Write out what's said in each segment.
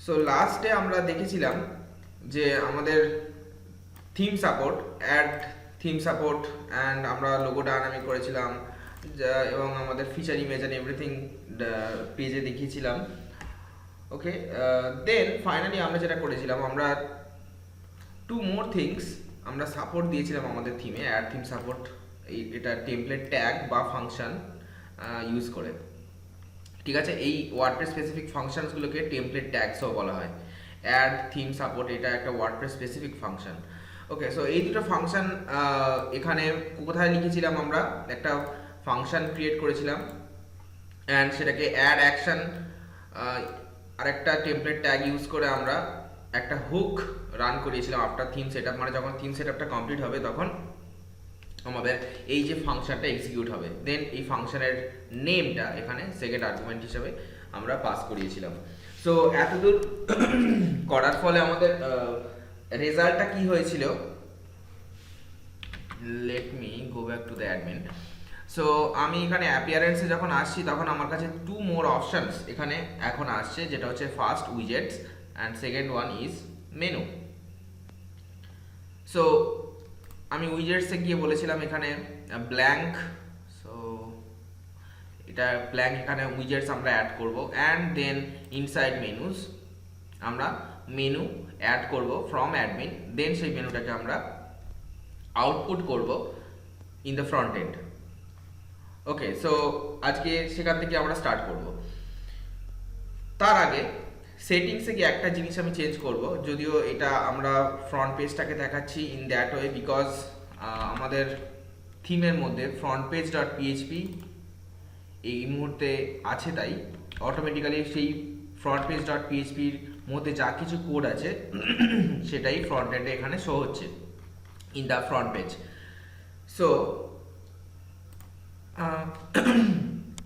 So লাস্টে আমরা দেখেছিলাম যে আমাদের theme support, add theme support and আমরা লোগো ডায়নামিক করেছিলাম এবং আমাদের ফিচার ইমেজ অ্যান্ড এভরিথিং পেজে দেখিয়েছিলাম। ওকে, দেন ফাইনালি আমরা যেটা করেছিলাম, আমরা টু মোর থিংস আমরা সাপোর্ট দিয়েছিলাম আমাদের থিমে, অ্যাড থিম সাপোর্ট, এটা টেমপ্লেট ট্যাগ বা ফাংশন ইউজ করে। ঠিক আছে, এই ওয়ার্ডপ্রেস স্পেসিফিক ফাংশনসগুলোকে টেমপ্লেট ট্যাগসও বলা হয়। অ্যাড থিম সাপোর্ট এটা একটা ওয়ার্ডপ্রেস স্পেসিফিক ফাংশন। ওকে, সো এই দুটো ফাংশন এখানে কোথায় লিখেছিলাম, আমরা একটা ফাংশন ক্রিয়েট করেছিলাম অ্যান্ড সেটাকে অ্যাড অ্যাকশন আর একটা টেমপ্লেট ট্যাগ ইউজ করে আমরা একটা হুক রান করিয়েছিলাম আফটার থিম সেটআপ। মানে যখন থিম সেটআপটা কমপ্লিট হবে তখন আমাদের এই যে ফাংশনটা এক্সিকিউট হবে, দেন এই ফাংশনের নেমটা এখানে সেকেন্ড আর্গুমেন্ট হিসেবে আমরা পাস করিয়েছিলাম। সো এতদূর করার ফলে আমাদের রেজাল্টটা কি হয়েছিল, let me go back to the admin. So আমি এখানে অ্যাপিয়ারেন্সে যখন আসছি তখন আমার কাছে টু মোর অপশনস এখানে এখন আসছে, যেটা হচ্ছে first widgets and second one is menu. So আমি উইজেটসে গিয়ে বলেছিলাম এখানে ব্ল্যাঙ্ক, সো এটা ব্ল্যাঙ্ক, এখানে উইজেটস আমরা অ্যাড করব অ্যান্ড দেন ইনসাইড মেনুস আমরা মেনু অ্যাড করব ফ্রম অ্যাডমিন, দেন সেই মেনুটাকে আমরা আউটপুট করব in the front end. Okay, so আজকে সেখান থেকে আমরা স্টার্ট করব। তার আগে সেটিংসে গিয়ে একটা জিনিস আমি চেঞ্জ করব, যদিও এটা আমরা ফ্রন্ট পেজটাকে দেখাচ্ছি ইন দ্যাট ওয়ে বিকজ আমাদের থিমের মধ্যে ফ্রন্ট পেজ ডট পিএইচপি এই মুহূর্তে আছে, তাই অটোমেটিক্যালি সেই ফ্রন্ট পেজ ডট পিএইচপির মধ্যে যা কিছু কোড আছে সেটাই ফ্রন্ট এন্ডে এখানে শো হচ্ছে in the front page. So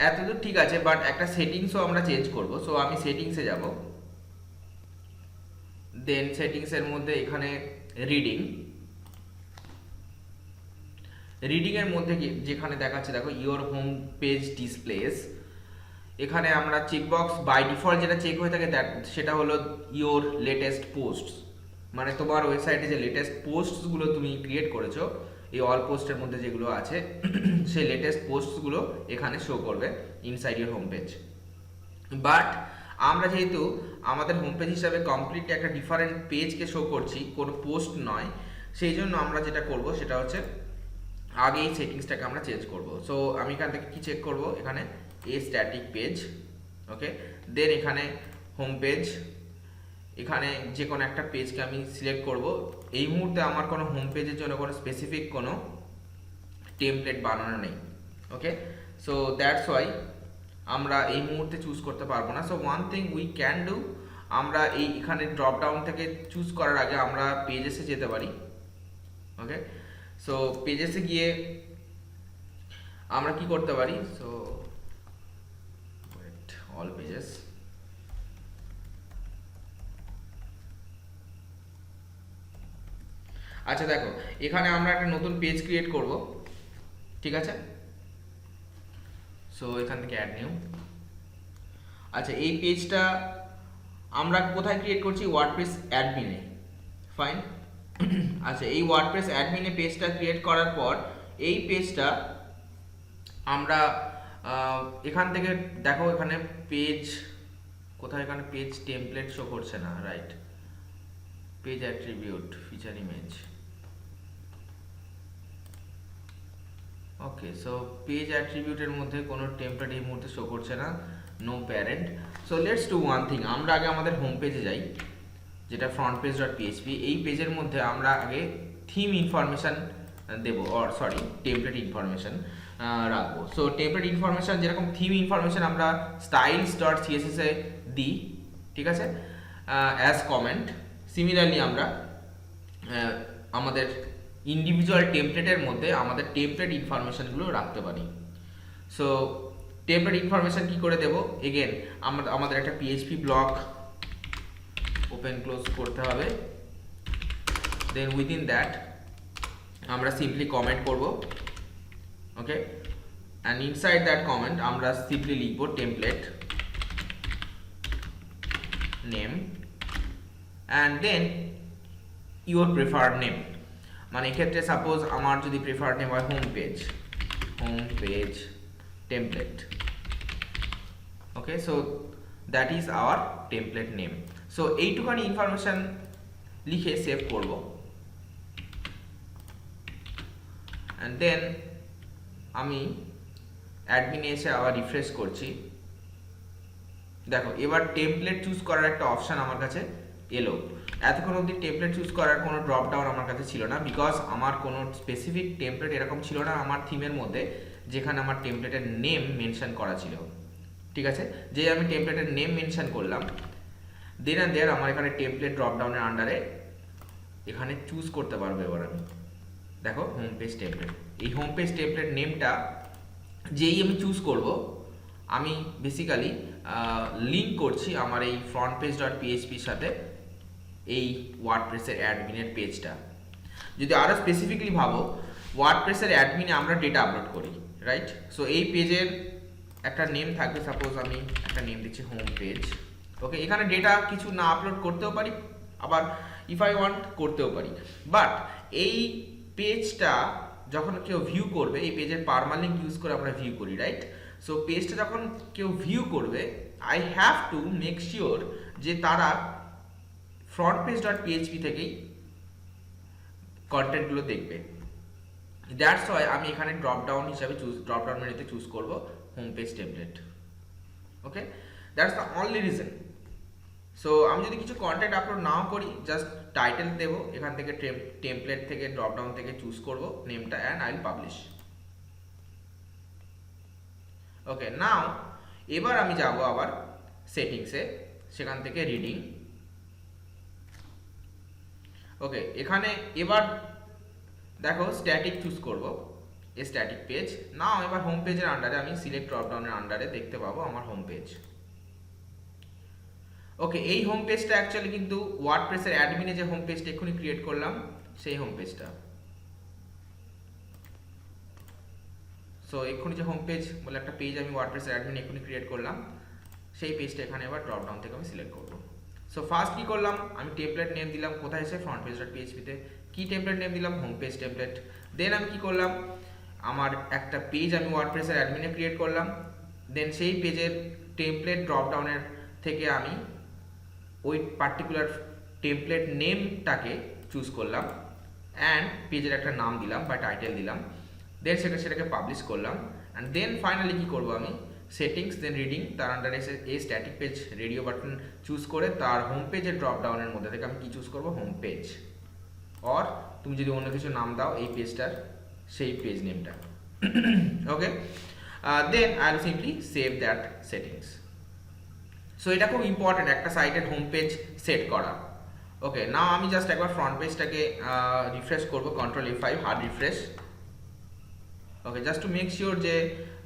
এতদূর ঠিক আছে, বাট একটা সেটিংসও আমরা চেঞ্জ করব। সো আমি সেটিংসে যাব, দেন সেটিংসের মধ্যে এখানে রিডিং এর মধ্যে যেখানে দেখাচ্ছে দেখো ইওর হোম পেজ ডিসপ্লেস, এখানে আমরা চেকবক্স বাই ডিফল্ট যেটা চেক হয়ে থাকে সেটা হলো ইওর লেটেস্ট পোস্ট, মানে তোমার ওয়েবসাইটে যে লেটেস্ট পোস্টসগুলো তুমি ক্রিয়েট করেছো এই অল পোস্টের মধ্যে যেগুলো আছে সেই লেটেস্ট পোস্টসগুলো এখানে শো করবে inside your home page. But আমরা যেহেতু আমাদের হোম পেজ হিসাবে কমপ্লিট একটা ডিফারেন্ট পেজকে শো করছি, কোনো পোস্ট নয়, সেই জন্য আমরা যেটা করব সেটা হচ্ছে আগে এই সেটিংসটাকে আমরা চেঞ্জ করব। সো আমি এখান থেকে কি চেক করব, এখানে এ স্ট্যাটিক পেজ, ওকে, দেন এখানে হোম পেজ, এখানে যে কোনো একটা পেজকে আমি সিলেক্ট করব। এই মুহূর্তে আমার কোনো হোম পেজের জন্য কোনো স্পেসিফিক কোনো টেমপ্লেট বানানো নেই। ওকে, সো দ্যাটস ওয়াই আমরা এই মুহূর্তে চুজ করতে পারবো না। So one thing we can do, আমরা এই এখানে ড্রপ ডাউন থেকে চুজ করার আগে আমরা পেজেসে যেতে পারি। ওকে, সো পেজেসে গিয়ে আমরা কি করতে পারি, সো অল পেজেস, আচ্ছা দেখো এখানে আমরা একটা নতুন পেজ ক্রিয়েট করব, ঠিক আছে। সো এখান থেকে অ্যাড নিউ, আচ্ছা এই পেজটা আমরা কোথায় ক্রিয়েট করছি, ওয়ার্ডপ্রেস অ্যাডমিনে, ফাইন। আচ্ছা এই ওয়ার্ডপ্রেস অ্যাডমিনে পেজটা ক্রিয়েট করার পর এই পেজটা আমরা এখান থেকে দেখো এখানে পেজ কোথায়, এখানে পেজ টেমপ্লেট শো করছে না, right, page attribute feature image. Okay, so page অ্যাট্রিবিউটের মধ্যে কোনো টেমপ্লেট এই মুহূর্তে শো করছে না, no parent. So let's do one thing, আমরা আগে আমাদের হোম পেজে যাই যেটা ফ্রন্ট পেজ ডট পিএইচপি। এই পেজের মধ্যে আমরা আগে থিম ইনফরমেশান দেবো, অর সরি টেমপ্লেট ইনফরমেশান রাখবো। সো টেমপ্লেট ইনফরমেশান যেরকম থিম ইনফরমেশান আমরা স্টাইলস ডট সিএসএস এ দিই, ঠিক আছে, অ্যাজ কমেন্ট, সিমিলারলি আমরা আমাদের ইন্ডিভিজুয়াল টেমপ্লেটের মধ্যে আমাদের টেমপ্লেট ইনফরমেশানগুলো রাখতে পারি। সো টেমপ্লেট ইনফরমেশান কি করে দেবো, এগেন আমাদের একটা পিএইচপি ব্লক ওপেন ক্লোজ করতে হবে, দেন উইদিন দ্যাট আমরা সিম্পলি কমেন্ট করব, okay, and inside that comment আমরা সিম্পলি লিখব template name and then your preferred name, মানে এক্ষেত্রে সাপোজ আমার যদি প্রেফার্ড নেম হয় home page template. Okay, so that is our template name. So এইটুখানি ইনফরমেশন লিখে সেভ করব, অ্যান্ড দেন আমি অ্যাডমিনে এসে আবার রিফ্রেশ করছি। দেখো এবার টেমপ্লেট চুজ করার একটা অপশান আমার কাছে এলো। এতক্ষণ অবধি টেমপ্লেট চুজ করার কোনো ড্রপ ডাউন আমার কাছে ছিল না, বিকজ আমার কোনো স্পেসিফিক টেমপ্লেট এরকম ছিল না আমার থিমের মধ্যে যেখানে আমার টেমপ্লেটের নেম মেনশন করা ছিল। ঠিক আছে, যে আমি টেমপ্লেটের নেম মেনশন করলাম, দেন অ্যান্ড দেয়ার আমার এখানে টেমপ্লেট ড্রপ ডাউনের আন্ডারে এখানে চুজ করতে পারবো। এবার আমি দেখো হোম পেজ টেমপ্লেট, এই হোম পেজ টেমপ্লেট নেমটা যেই আমি চুজ করব, আমি বেসিক্যালি লিঙ্ক করছি আমার এই ফ্রন্ট পেজ ডট পিএইচপির সাথে এই ওয়ার্ডপ্রেসের অ্যাডমিনের পেজটা। যদি আরও স্পেসিফিকলি ভাবো, ওয়ার্ডপ্রেসের অ্যাডমিনে আমরা ডেটা আপলোড করি, রাইট? সো এই পেজের একটা নেম থাকবে, সাপোজ আমি একটা নেম দিচ্ছি হোম পেজ। ওকে, এখানে ডেটা কিছু না আপলোড করতেও পারি, আবার ইফ আই ওয়ান্ট করতেও পারি, বাট এই পেজটা যখন কেউ ভিউ করবে, এই পেজের পারমালিঙ্ক ইউজ করে আমরা ভিউ করি, রাইট? সো পেজটা যখন কেউ ভিউ করবে, I have to make sure যে তারা ফ্রন্ট পেজ ডট পিএইচপি থেকেই কন্টেন্টগুলো দেখবে। দ্যাটস ওয়াই আমি এখানে ড্রপ ডাউন হিসাবে ড্রপ ডাউন মেনুতে চুজ করব home page template. Okay, that's the only reason. So আমি যদি কিছু কন্টেন্ট আপলোড নাও করি, জাস্ট টাইটেল দেব, এখান থেকে টেমপ্লেট থেকে ড্রপ ডাউন থেকে চুজ করব নেমটা, অ্যান্ড আই উইল পাবলিশ। ওকে, নাও এবার আমি যাব আবার সেটিংসে, সেখান থেকে রিডিং। ওকে, এখানে এবার দেখো স্ট্যাটিক চুজ করব, স্ট্যাটিক পেজ। নাও এবার হোম পেজের আন্ডারে আমি সিলেক্ট ড্রপ ডাউনের আন্ডারে দেখতে পাবো আমার হোম পেজ। ওকে, এই হোম পেজটা অ্যাকচুয়ালি কিন্তু ওয়ার্ডপ্রেসের অ্যাডমিনে যে হোম পেজটা এক্ষুনি ক্রিয়েট করলাম, সেই হোম পেজটা। সো এক্ষুনি যে হোম পেজ বলে একটা পেজ আমি ওয়ার্ডপ্রেসের অ্যাডমিনে এক্ষুনি ক্রিয়েট করলাম, সেই পেজটা এখানে এবার ড্রপ ডাউন থেকে আমি সিলেক্ট করব। সো ফার্স্ট কি করলাম, আমি টেমপ্লেট নেম দিলাম, কোথায় এসে ফ্রন্ট পেজ ডট পিএইচপিতে। কি টেমপ্লেট নেম দিলাম, হোম পেজ টেমপ্লেট। দেন আমি কি করলাম, আমার একটা পেজ আমি ওয়ার্ডপ্রেসের অ্যাডমিনে ক্রিয়েট করলাম, দেন সেই পেজের টেমপ্লেট ড্রপ ডাউনের থেকে আমি ওই পার্টিকুলার টেমপ্লেট নেমটাকে চুজ করলাম, অ্যান্ড পেজের একটা নাম দিলাম বা টাইটেল দিলাম, দেন সেটাকে পাবলিশ করলাম। অ্যান্ড দেন ফাইনালি কী করবো, আমি সেটিংস, দেন রিডিং, তার আন্ডারে এসে এই static page radio button choose করে তার হোম পেজের ড্রপ ডাউনের মধ্যে থেকে আমি কি চুজ করবো, হোম পেজ। অর তুমি যদি অন্য কিছু নাম দাও এই পেজটার, সেই পেজ নেমটা। Okay, then I will simply save that settings. So এটা খুব ইম্পর্টেন্ট একটা সাইটের হোম পেজ সেট করা। ওকে, নাও আমি জাস্ট একবার ফ্রন্ট পেজটাকে রিফ্রেশ করবো, control F5 hard refresh. Okay, just to make sure যে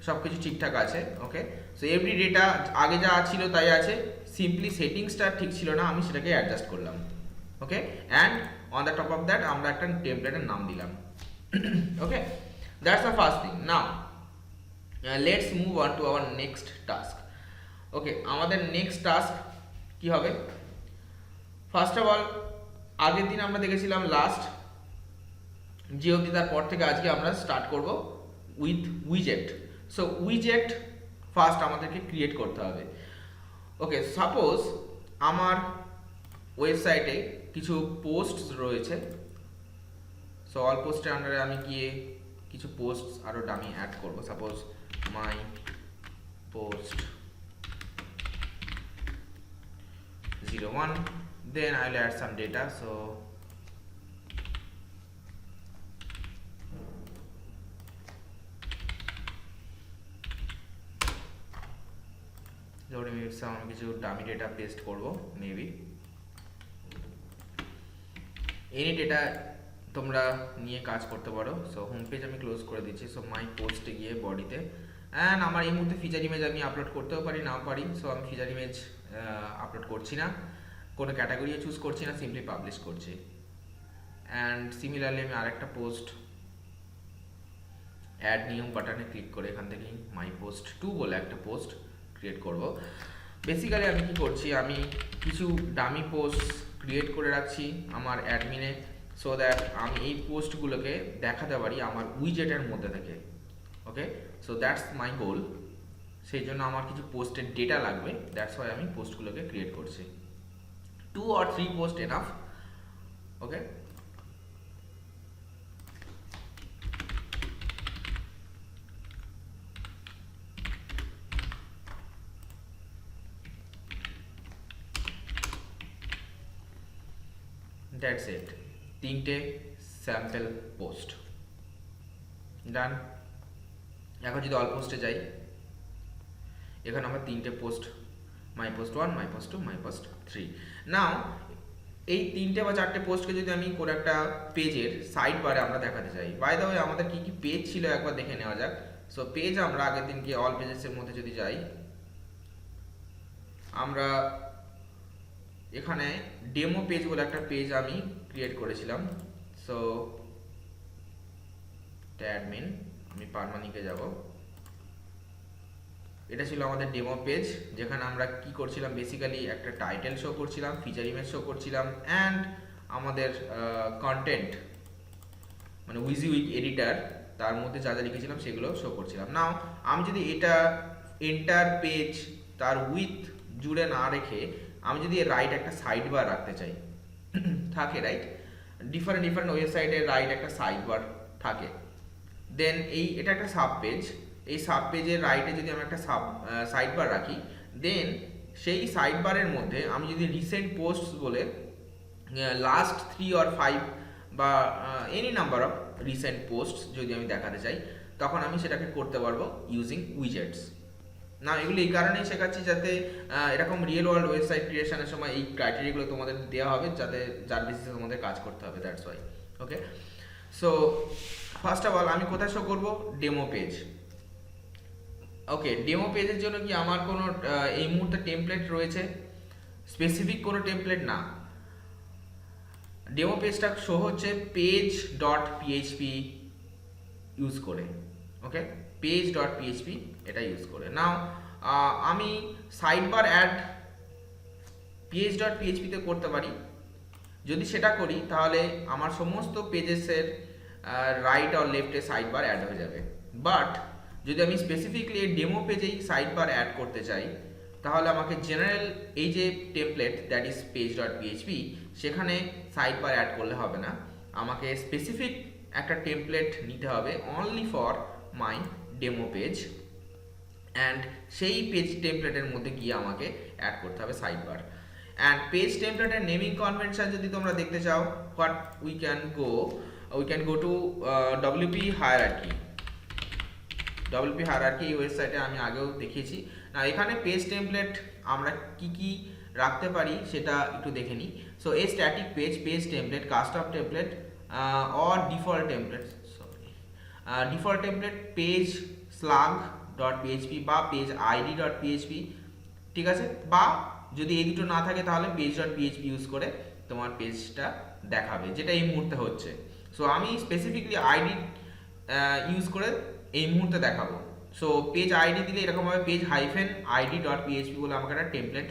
সব কিছু ঠিকঠাক আছে। ওকে, সো এভরি ডেটা আগে যা ছিল তাই আছে, সিম্পলি সেটিংসটা ঠিক ছিল না, আমি সেটাকে অ্যাডজাস্ট করলাম। Okay, and on the top of that আমরা একটা টেমপ্লেটের নাম দিলাম। Okay, that's the first thing. Now let's move on to our next task. Okay, আমাদের নেক্সট টাস্ক কি হবে? ফার্স্ট অফ অল, আগের দিন আমরা দেখেছিলাম লাস্ট যে অবধি, তারপর থেকে আজকে আমরা স্টার্ট করব উইথ উইজেট। সো উইজেট ফার্স্ট আমাদেরকে ক্রিয়েট করতে হবে। ওকে, সাপোজ আমার ওয়েবসাইটে কিছু পোস্ট রয়েছে। সো অল পোস্টের আন্ডারে আমি গিয়ে কিছু পোস্ট আরও ডামি অ্যাড করব। Suppose my post 01, then I'll add some data. So loading with some কিছু dummy data paste করব, মেবি এনি ডেটা তোমরা নিয়ে কাজ করতে পারো। সো হোম পেজ আমি ক্লোজ করে দিচ্ছি। সো মাই পোস্টে গিয়ে বডিতে, অ্যান্ড আমার এই মুহূর্তে ফিচার ইমেজ আমি আপলোড করতেও পারি, নাও পারি। সো আমি ফিচার ইমেজ আপলোড করছি না, কোনো ক্যাটাগরি চুজ করছি না, সিম্পলি পাবলিশ করছি। অ্যান্ড সিমিলারলি আমি আরেকটা পোস্ট অ্যাড নিউ বাটনে ক্লিক করে এখান থেকে মাই পোস্ট 2 বলে একটা পোস্ট ক্রিয়েট করব। বেসিক্যালি আমি কি করছি, আমি কিছু ডামি পোস্ট ক্রিয়েট করে রাখছি আমার অ্যাডমিনে, সো দ্যাট আমি এই পোস্টগুলোকে দেখাতে পারি আমার উইজেটের মধ্যে থেকে। ওকে, সো দ্যাটস মাই গোল। সেই জন্য আমার কিছু পোস্টের ডেটা লাগবে, দ্যাটস ওয়াই আমি পোস্টগুলোকে ক্রিয়েট করছি। 2 or 3 post enough. Okay, that's it, 3টে স্যাম্পল পোস্ট ডান। এখন যদি অল পোস্টে যাই, এখানে আমার 3টে পোস্ট, মাই পোস্ট 1, মাই পোস্ট 2, মাই পোস্ট 3। নাও এই 3টে বা 4টে পোস্টকে যদি আমি কোনো একটা পেজের সাইড বারে আমরা দেখাতে চাই, বাই দ্য ওয়ে আমাদের কি কি পেজ ছিল একবার দেখে নেওয়া যাক। সো পেজ আমরা আগের দিনকে অল পেজেসের মধ্যে যদি যাই, আমরা এখানে ডেমো পেজ বলে একটা পেজ আমি ক্রিয়েট করেছিলাম। সো অ্যাডমিন, আমি পারমানিকে যাব। এটা ছিল আমাদের ডেমো পেজ, যেখানে আমরা কি করছিলাম, বেসিক্যালি একটা টাইটেল শো করছিলাম, ফিচার ইমেজ শো করছিলাম, অ্যান্ড আমাদের কন্টেন্ট মানে উইক এডিটার তার মধ্যে যা যা লিখেছিলাম সেগুলো শো করছিলাম। নাও আমি যদি এটা এন্টার পেজ তার উইথ জুড়ে না রেখে আমি যদি রাইট একটা সাইড বার রাখতে চাই, থাকে রাইট, ডিফারেন্ট ওয়েবসাইটের রাইট একটা সাইড বার থাকে, দেন এটা একটা সাব পেজ। এই সাব পেজের রাইটে যদি আমি একটা সাইড বার রাখি, দেন সেই সাইড বারের মধ্যে আমি যদি রিসেন্ট পোস্ট বলে লাস্ট 3 or 5 বা any number of recent post যদি আমি দেখাতে চাই, তখন আমি সেটাকে করতে পারবো ইউজিং উইজেটস। না, এগুলো এই কারণেই শেখাচ্ছি যাতে এরকম রিয়েল ওয়ার্ল্ড ওয়েবসাইট ক্রিয়েশনের সময় এই ক্রাইটেরিয়াগুলো তোমাদের দেওয়া হবে, যাতে যার বেসিসে তোমাদের কাজ করতে হবে, that's why. Okay, so first of all আমি কোথায় শো করবো, ডেমো পেজ। ওকে, ডেমো পেজের জন্য কি আমার কোনো এই মুহূর্তে টেমপ্লেট রয়েছে? স্পেসিফিক কোনো টেমপ্লেট না। ডেমো পেজটা শো হচ্ছে page.php ইউজ করে। ওকে, page.php এটা ইউজ করে। নাও আমি সাইড বার অ্যাড page.php তে করতে পারি। যদি সেটা করি তাহলে আমার সমস্ত পেজেসের রাইট আর লেফটে সাইড বার অ্যাড হয়ে যাবে। বাট যদি আমি স্পেসিফিকলি এই ডেমো পেজেই সাইড বার অ্যাড করতে চাই, তাহলে আমাকে জেনারেল এই যে টেমপ্লেট দ্যাট ইজ page.php সেখানে সাইড বার অ্যাড করলে হবে না, আমাকে স্পেসিফিক একটা টেমপ্লেট নিতে হবে only for my demo page, and সেই পেজ টেমপ্লেটের মধ্যে গিয়ে আমাকে অ্যাড করতে হবে সাইড বার। অ্যান্ড পেজ টেমপ্লেটের নেমিং কনভেনশন যদি তোমরা দেখতে চাও, what we can go to WP hierarchy. WP hierarchy এই ওয়েবসাইটে আমি আগেও দেখিয়েছি। না, এখানে পেজ টেমপ্লেট আমরা কি রাখতে পারি সেটা একটু দেখে নিই। So A static page template, custom template or default template page slug.php বা পেজ id.php, ঠিক আছে? বা যদি এই দুটো না থাকে তাহলে page.php ইউজ করে তোমার পেজটা দেখাবে, যেটা এই মুহূর্তে হচ্ছে। সো আমি স্পেসিফিকলি আইডি ইউজ করে এই মুহূর্তে দেখাবো। সো পেজ আইডি দিলে এরকম ভাবে page-id.php বলে আমাকে একটা টেমপ্লেট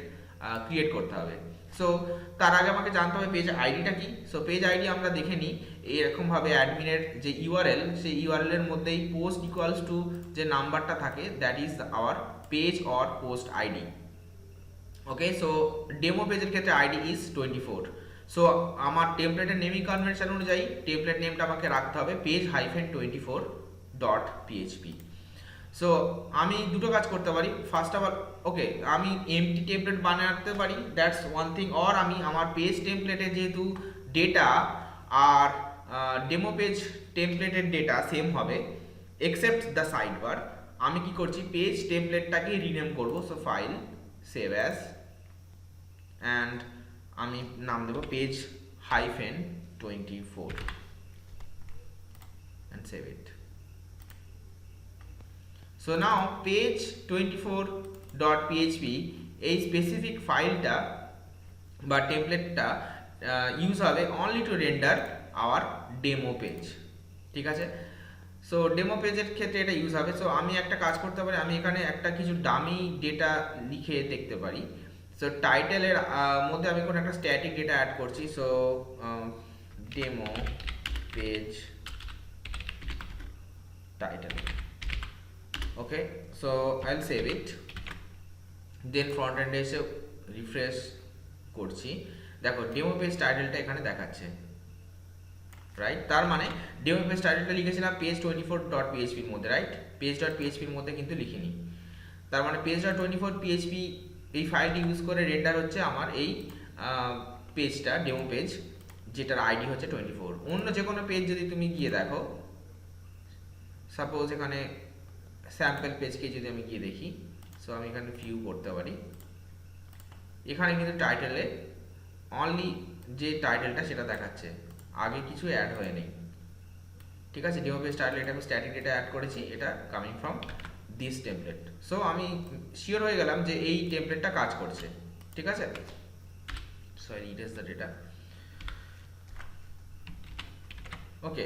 ক্রিয়েট করতে হবে। সো তার আগে আমাকে জানতে হবে পেজ আইডিটা কি। সো পেজ আইডি আমরা দেখে নিই এরকমভাবে, অ্যাডমিনের যে ইউআরএল, সেই ইউআরএল এর মধ্যেই পোস্ট ইকুয়ালস টু যে নাম্বারটা থাকে that is our page or post ID. Okay, so demo পেজের ক্ষেত্রে আইডি ইজ 24। সো আমার টেমপ্লেটের নেমিং কনভেনশন অনুযায়ী টেমপ্লেট নেমটা আমাকে রাখতে হবে page-24.php। সো আমি দুটো কাজ করতে পারি। ফার্স্ট অফ অল, ওকে, আমি এমটি টেমপ্লেট বানাতে পারি, দ্যাটস ওয়ান থিং। অর আমি আমার পেজ টেমপ্লেটে যেহেতু ডেটা আর ডেমো পেজ টেমপ্লেটের ডেটা সেম হবে এক্সেপ্ট দ্য সাইড বার, আমি কি করছি, পেজ টেমপ্লেটটাকে রিনেম করব। So file, save as, and আমি নাম দেবো page-24 and save it. So now page-24.php এই স্পেসিফিক ফাইলটা বা টেমপ্লেটটা ইউজ হবে only to render our demo page, ঠিক আছে? সো ডেমো পেজের ক্ষেত্রে এটা ইউজ হবে। সো আমি একটা কাজ করতে পারি, আমি এখানে একটা কিছু ডামি ডেটা লিখে দেখতে পারি। সো টাইটেলের মধ্যে আমি কোনো একটা স্ট্যাটিক ডেটা অ্যাড করছি। So demo page title, okay. So I will save it, then front এন্ডে এসে রিফ্রেশ করছি, দেখো ডেমো পেজ টাইটেলটা এখানে দেখাচ্ছে, রাইট। তার মানে ডেমো পেজ টাইটেলটা লিখেছিলাম page24.php এর মধ্যে, রাইট, page.php এর মধ্যে কিন্তু লিখিনি। তার মানে page.24.php এই ফাইলটি ইউজ করে রেন্ডার হচ্ছে আমার এই পেজটা, ডেমো পেজ, যেটার আইডি হচ্ছে 24। অন্য যে কোনো পেজ যদি তুমি গিয়ে দেখো, সাপোজ এখানে স্যাম্পল পেজকে যদি আমি গিয়ে দেখি, সো আমি এখানে ভিউ করতে পারি, এখানে কিন্তু টাইটেলে অনলি যে টাইটেলটা সেটা দেখাচ্ছে, আগে কিছু অ্যাড হয়ে নেই, ঠিক আছে। ডেমো পেজ টাইটেল, এটা আমি স্ট্যাটিক ডেটা অ্যাড করেছি, এটা coming from this template. So আমি শিওর হয়ে গেলাম যে এই টেমপ্লেটটা কাজ করছে, ঠিক আছে। So I erase the data, okay.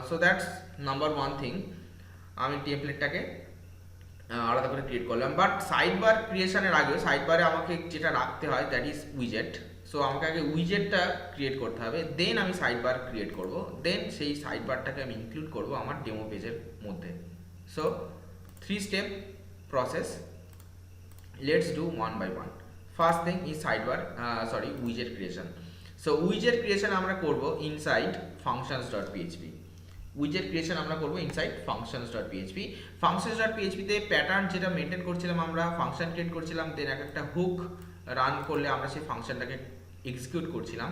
So that's number one thing, আমি টেমপ্লেটটাকে আলাদা করে ক্রিয়েট করলাম। বাট সাইড বার ক্রিয়েশনের আগে সাইড বারে আমাকে যেটা রাখতে হয় দ্যাট ইজ উইজেট। সো আমাকে আগে উইজেটটা ক্রিয়েট করতে হবে, দেন আমি সাইড বার ক্রিয়েট করব, দেন সেই সাইড বারটাকে আমি ইনক্লুড করব আমার ডেমো পেজের মধ্যে। So 3 step process, let's do one by one. First thing is side bar, sorry, উইজেট creation. So উইজেট creation আমরা করব ইনসাইড functions.php। উইজেট ক্রিয়েশন আমরা করব ইনসাইড functions.php। functions.php তে প্যাটার্ন যেটা মেনটেন করছিলাম, আমরা ফাংশন ক্রিয়েট করছিলাম, দেন একটা হুক রান করলে আমরা সেই ফাংশনটাকে এক্সিকিউট করছিলাম,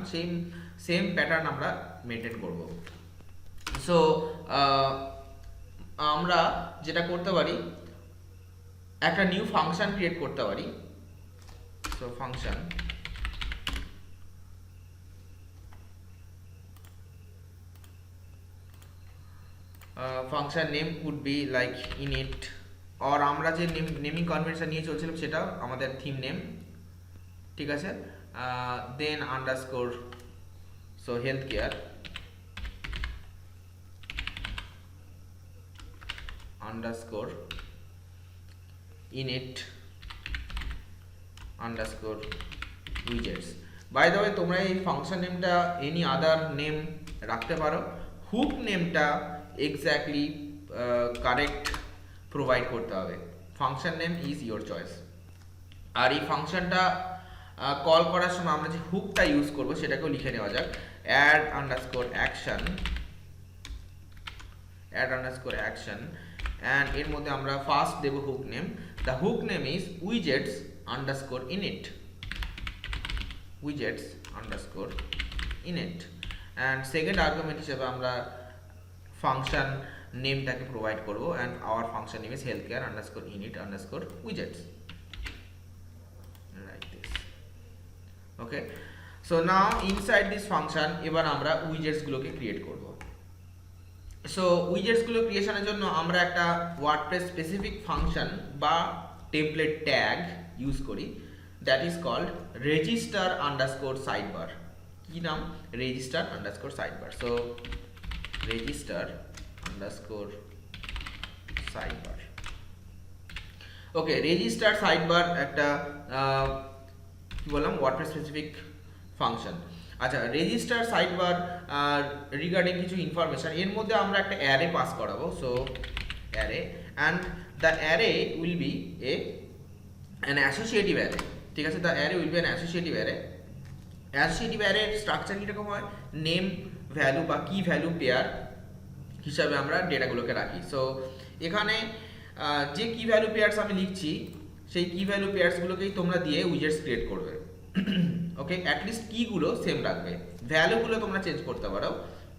সেম প্যাটার্ন আমরা মেনটেন করব। সো আমরা যেটা করতে পারি, একটা নিউ ফাংশন ক্রিয়েট করতে পারি। So function, function name would be like init, or আমরা যে নেমিং কনভেনশন নিয়ে চলছিলাম সেটা আমাদের থিম নেম, ঠিক আছে। Then underscore, so health care, underscore init underscore widgets. By the way, তোমরা এই ফাংশন নেমটা এনি আদার নেম রাখতে পারো, হুক নেমটা এক্স্যাক্টলি কারেক্ট প্রোভাইড করতে হবে। Function name is your choice. আর এই ফাংশনটা কল করার সময় আমরা যে হুকটা ইউজ করব সেটাকেও লিখে নেওয়া যাক, add underscore action, add underscore action, and এর মধ্যে আমরা ফার্স্ট দেব hook name, the hook name is widgets underscore init, widgets underscore init, and second argument হিসেবে আমরা ফাংশন নেমটাকে প্রোভাইড করব, and our function name is health care underscore init underscore widgets, like this, okay. So now inside this function এবার আমরা widgets গুলোকে create করব। So widgets গুলো ক্রিয়েশনের জন্য আমরা একটা ওয়ার্ডপ্রেস স্পেসিফিক ফাংশন বা টেমপ্লেট ট্যাগ ইউজ করি, that is called register underscore sidebar. কি নাম? Register underscore sidebar. So register underscore sidebar, okay. Register sidebar একটা কি বললাম, ওয়ার্ডপ্রেস স্পেসিফিক ফাংশন। আচ্ছা, রেজিস্টার সাইডবার রিগার্ডিং কিছু ইনফরমেশন, এর মধ্যে আমরা একটা অ্যারে পাস করাবো। So array, and the array will be an associative array, ঠিক আছে। The array will be an associative array. Associative অ্যারের স্ট্রাকচার কীরকম হয়, নেম ভ্যালু বা কি ভ্যালু পেয়ার হিসাবে আমরা ডেটাগুলোকে রাখি। সো এখানে যে কি ভ্যালু পেয়ার্স আমি লিখছি সেই কি ভ্যালু পেয়ার্সগুলোকেই তোমরা দিয়ে উইজেটস ক্রিয়েট করবে, ওকে। অ্যাটলিস্ট কিগুলো সেম রাখবে, ভ্যালুগুলো তোমরা চেঞ্জ করতে পারো,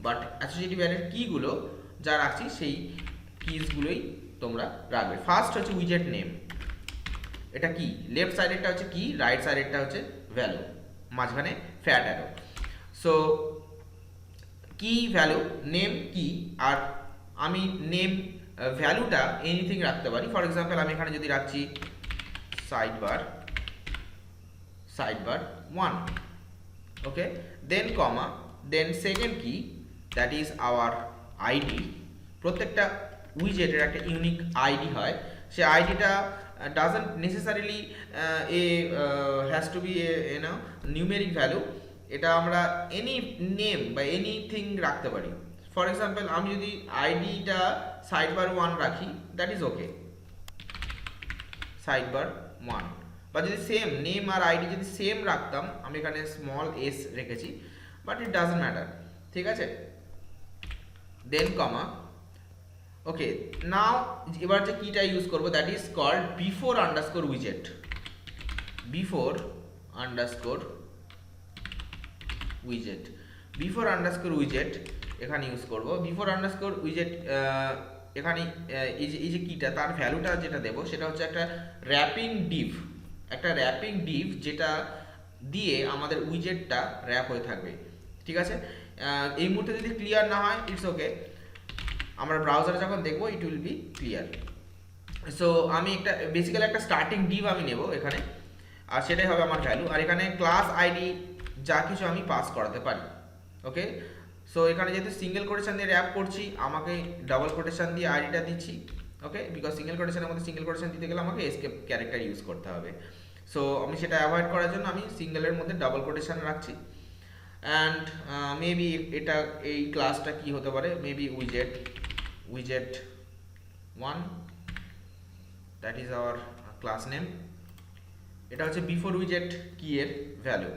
বাট অ্যাসোসিয়েটিভ অ্যারের কিগুলো যা রাখছি সেই কিজগুলোই তোমরা রাখবে। ফার্স্ট হচ্ছে উইজেট নেম, এটা কি, লেফট সাইডেরটা হচ্ছে কি, রাইট সাইডেরটা হচ্ছে ভ্যালু, মাঝখানে ফ্যাট অ্যারো। সো কি ভ্যালু, নেম কি, আর আমি নেম ভ্যালুটা এনিথিং রাখতে পারি। ফর এক্সাম্পল আমি এখানে যদি রাখছি sidebar 1, okay, then comma, then second key, that is our ID. প্রত্যেকটা উইজেটের একটা ইউনিক আইডি হয়, সে আইডিটা doesn't necessarily has to be numeric value, এটা আমরা এনি নেম বা এনিথিং রাখতে পারি। ফর এক্সাম্পল আমি যদি আইডিটা সাইডবার 1 রাখি, দ্যাট ইজ ওকে, সাইডবার 1, বা যদি সেম নেম আর আইডি যদি সেম রাখতাম, আমি এখানে স্মল এস রেখেছি, বাট ইট ডাজন্ট ম্যাটার, ঠিক আছে। দেন কমা, ওকে, নাও এবার যে কিটা ইউজ করবো that is called before underscore উইজেট, before underscore উইজেট, before underscore উইজেট এখানে ইউজ করব। বিফোর আন্ডারস্কোর উইজেট এখানে এই যে কিটা তার ভ্যালুটা যেটা দেবো সেটা হচ্ছে একটা র্যাপিং ডিভ, একটা র্যাপিং ডিভ যেটা দিয়ে আমাদের উইজেটটা র্যাপ হয়ে থাকবে, ঠিক আছে। এই মুহূর্তে যদি ক্লিয়ার না হয় ইটস ওকে, আমরা ব্রাউজারে যখন দেখবো it will be clear. So আমি একটা বেসিক্যালি একটা স্টার্টিং ডিভ আমি নেব এখানে, আর সেটাই হবে আমার ভ্যালু, আর এখানে ক্লাস আইডি যা কিছু আমি পাস করাতে পারি, ওকে। সো এখানে যেহেতু সিঙ্গেল কোটেশন দিয়ে র্যাপ করছি, আমাকে ডাবল কোটেশন দিয়ে আইডিটা দিচ্ছি, ওকে, বিকজ সিঙ্গেল কোটেশনের মধ্যে সিঙ্গেল কোটেশন দিতে গেলে আমাকে এসকেপ ক্যারেক্টার ইউজ করতে হবে। সো আমি সেটা অ্যাভয়েড করার জন্য আমি সিঙ্গেলের মধ্যে ডাবল কোটেশন রাখছি। অ্যান্ড মেবি এটা এই ক্লাসটা কি হতে পারে, মেবি উইজেট 1, that is our class name, এটা হচ্ছে বিফোর উইজেট কি এর ভ্যালু।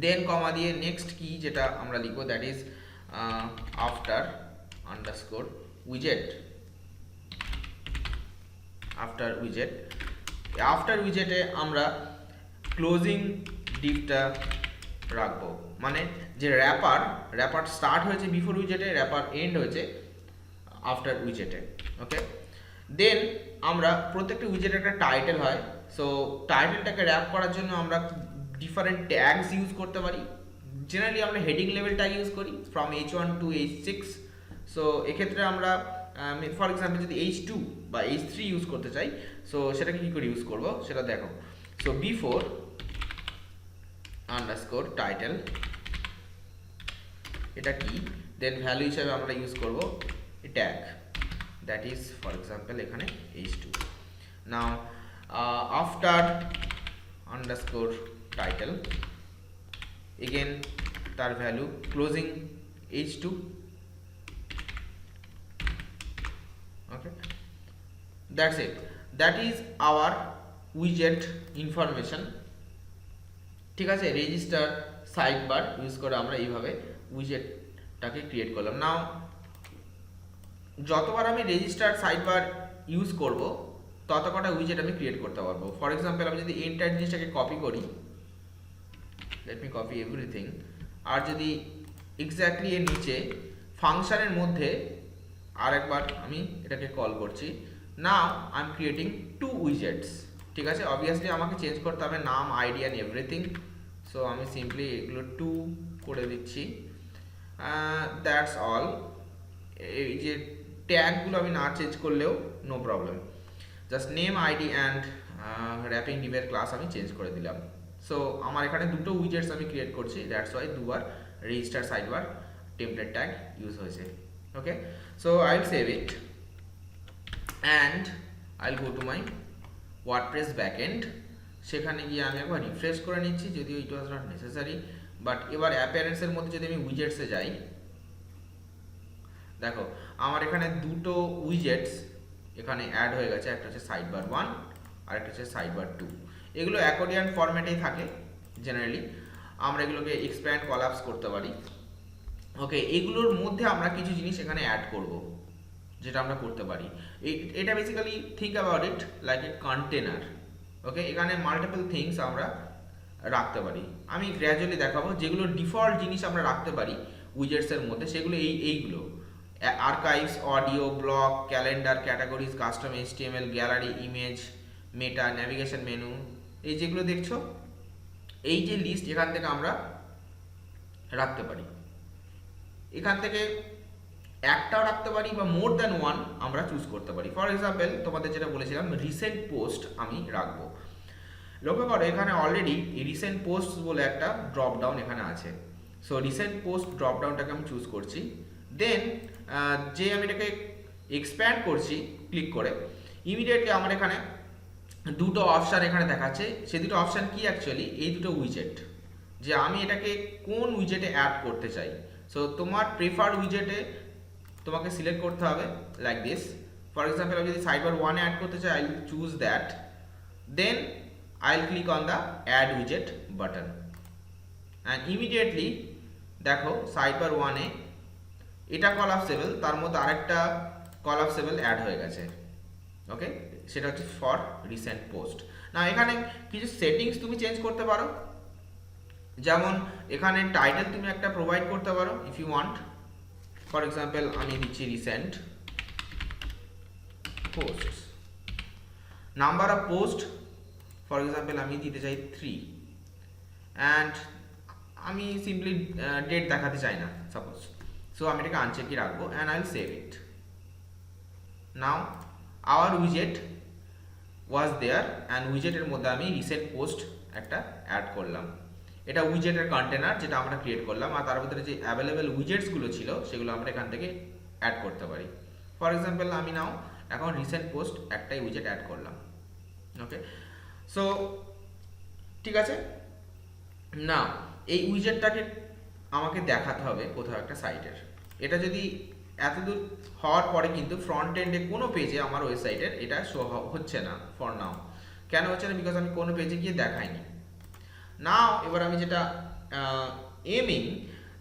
দেন কমা দিয়ে নেক্সট কি যেটা আমরা লিখবো that is after underscore উইজেট, after উইজেট, after উইজেটে আমরা ক্লোজিং ডিভটা রাখবো, মানে যে র্যাপার স্টার্ট হয়েছে বিফোর উইজেটে, র্যাপার এন্ড হয়েছে আফটার উইজেটে, ওকে। দেন আমরা প্রত্যেকটা উইজেটের একটা টাইটেল হয়, সো টাইটেলটাকে র্যাপ করার জন্য আমরা ডিফারেন্ট ট্যাগস ইউজ করতে পারি। জেনারেলি আমরা হেডিং লেভেল ট্যাগ ইউজ করি from H1 to H6। So এক্ষেত্রে আমরা ফর এক্সাম্পল যদি H2 বা H3 ইউজ করতে চাই, সো সেটাকে কী করে ইউজ করব সেটা দেখো। সো বিফোর আন্ডারস্কোর টাইটেল, এটা কি, দেন ভ্যালু হিসাবে আমরা ইউজ করব tag, that is for example এখানে H2। Now after underscore title, again তার value closing H2, okay, that's it, that is our widget information, ঠিক আছে। রেজিস্টার সাইডবার ইউজ করে আমরা এইভাবে উইজেটটাকে ক্রিয়েট করলাম। নাও যতবার আমি রেজিস্টার সাইডবার ইউজ করব তত কটা উইজেট আমি ক্রিয়েট করতে পারবো। ফর এক্সাম্পল আমি যদি এন্টার জিনিসটাকে কপি করি, লেট মি কপি এভরিথিং, আর যদি এক্স্যাক্টলি এর নিচে ফাংশনের মধ্যে আরেকবার আমি এটাকে কল করছি, now I am creating 2 widgets, ঠিক আছে। অবভিয়াসলি আমাকে চেঞ্জ করতে হবে নাম, আইডি অ্যান্ড এভরিথিং, সো আমি সিম্পলি এগুলো 2 করে দিচ্ছি, দ্যাটস অল। এই যে ট্যাগগুলো আমি না চেঞ্জ করলেও no problem, just name, ID and wrapping ডিভের ক্লাস আমি চেঞ্জ করে দিলাম। সো আমার এখানে দুটো উইজেটস আমি ক্রিয়েট করছি, দ্যাটস ওয়াই দুবার register sidebar template tag use হয়েছে, okay. So I will save it and I will go to my WordPress backend, সেখানে গিয়ে আমি একবার রিফ্রেশ করে নিচ্ছি, যদিও it was not necessary. But এবার অ্যাপিয়ারেন্সের মধ্যে যদি আমি উইজেটসে যাই, দেখো আমার এখানে দুটো উইজেটস এখানে অ্যাড হয়ে গেছে, একটা হচ্ছে সাইডবার 1 আর একটা হচ্ছে সাইডবার 2। এগুলো অ্যাকর্ডিয়ান ফরম্যাটেই থাকে জেনারেলি, আমরা এগুলোকে এক্সপ্যান্ড কলাপস করতে পারি, ওকে। এগুলোর মধ্যে আমরা কিছু জিনিস এখানে অ্যাড করব, যেটা আমরা করতে পারি। এটা basically think about it like a container, okay. এখানে মাল্টিপল থিংস আমরা রাখতে পারি, আমি গ্র্যাজুয়ালি দেখাবো। যেগুলো ডিফল্ট জিনিস আমরা রাখতে পারি উইজেটসের মধ্যে সেগুলো এইগুলো: archives, audio, block, calendar, categories, custom HTML, gallery, image, meta, navigation menu, এই যেগুলো দেখছো এই যে লিস্ট, এখান থেকে আমরা রাখতে পারি। এখান থেকে একটাও রাখতে পারি বা মোর দ্যান ওয়ান আমরা চুজ করতে পারি। ফর এক্সাম্পল তোমাদের যেটা বলেছিলাম রিসেন্ট পোস্ট আমি রাখবো। লক্ষ্য করো এখানে অলরেডি রিসেন্ট পোস্ট বলে একটা ড্রপ ডাউন এখানে আছে। সো রিসেন্ট পোস্ট ড্রপ ডাউনটাকে আমি চুজ করছি। দেন যে আমি এটাকে এক্সপ্যান্ড করছি ক্লিক করে, ইমিডিয়েটলি আমার এখানে দুটো অপশান এখানে দেখাচ্ছে। সে দুটো অপশান কি অ্যাকচুয়ালি এই দুটো উইজেট, যে আমি এটাকে কোন উইজেটে অ্যাড করতে চাই। সো তোমার প্রেফার্ড উইজেটে তোমাকে সিলেক্ট করতে হবে লাইক দিস। ফর এক্সাম্পল আমি যদি সাইডবার 1 অ্যাড করতে চাই, I will choose that, then I will click on the add উইজেট বাটন অ্যান্ড ইমিডিয়েটলি দেখো সাইডবার 1-এ এটা কলাপসেবল, তার মধ্যে আরেকটা কলাপসেবল অ্যাড হয়ে গেছে। ওকে, সেটা হচ্ছে ফর রিসেন্ট পোস্ট। না এখানে কিছু সেটিংস তুমি চেঞ্জ করতে পারো, যেমন এখানে টাইটেল তুমি একটা প্রোভাইড করতে পারো if you want. For example আমি দিচ্ছি recent post, number of post for example আমি দিতে চাই 3 অ্যান্ড আমি সিম্পলি ডেট দেখাতে চাই না সাপোজ। সো আমি এটাকে আনচেকই রাখবো and I will save it. Now our উইজেট ওয়াজ দেয়ার অ্যান্ড উইজেটের মধ্যে আমি রিসেন্ট পোস্ট একটা অ্যাড করলাম। এটা উইজেটের কন্টেনার যেটা আমরা ক্রিয়েট করলাম, আর তার ভিতরে যে অ্যাভেলেবেল উইজেটসগুলো ছিল সেগুলো আমরা এখান থেকে অ্যাড করতে পারি। ফর এক্সাম্পল আমি নাও এখন রিসেন্ট পোস্ট একটাই উইজেট অ্যাড করলাম। ওকে, সো ঠিক আছে। না এই উইজেটটাকে আমাকে দেখাতে হবে কোথাও একটা সাইটের। এটা যদি এতদূর হওয়ার পরে কিন্তু ফ্রন্ট এন্ডে কোনো পেজে আমার ওয়েবসাইটের এটা শো হচ্ছে না ফর নাও। কেন হচ্ছে না? বিকজ আমি কোনো পেজে গিয়ে দেখাইনি। নাও এবার আমি যেটা এমিং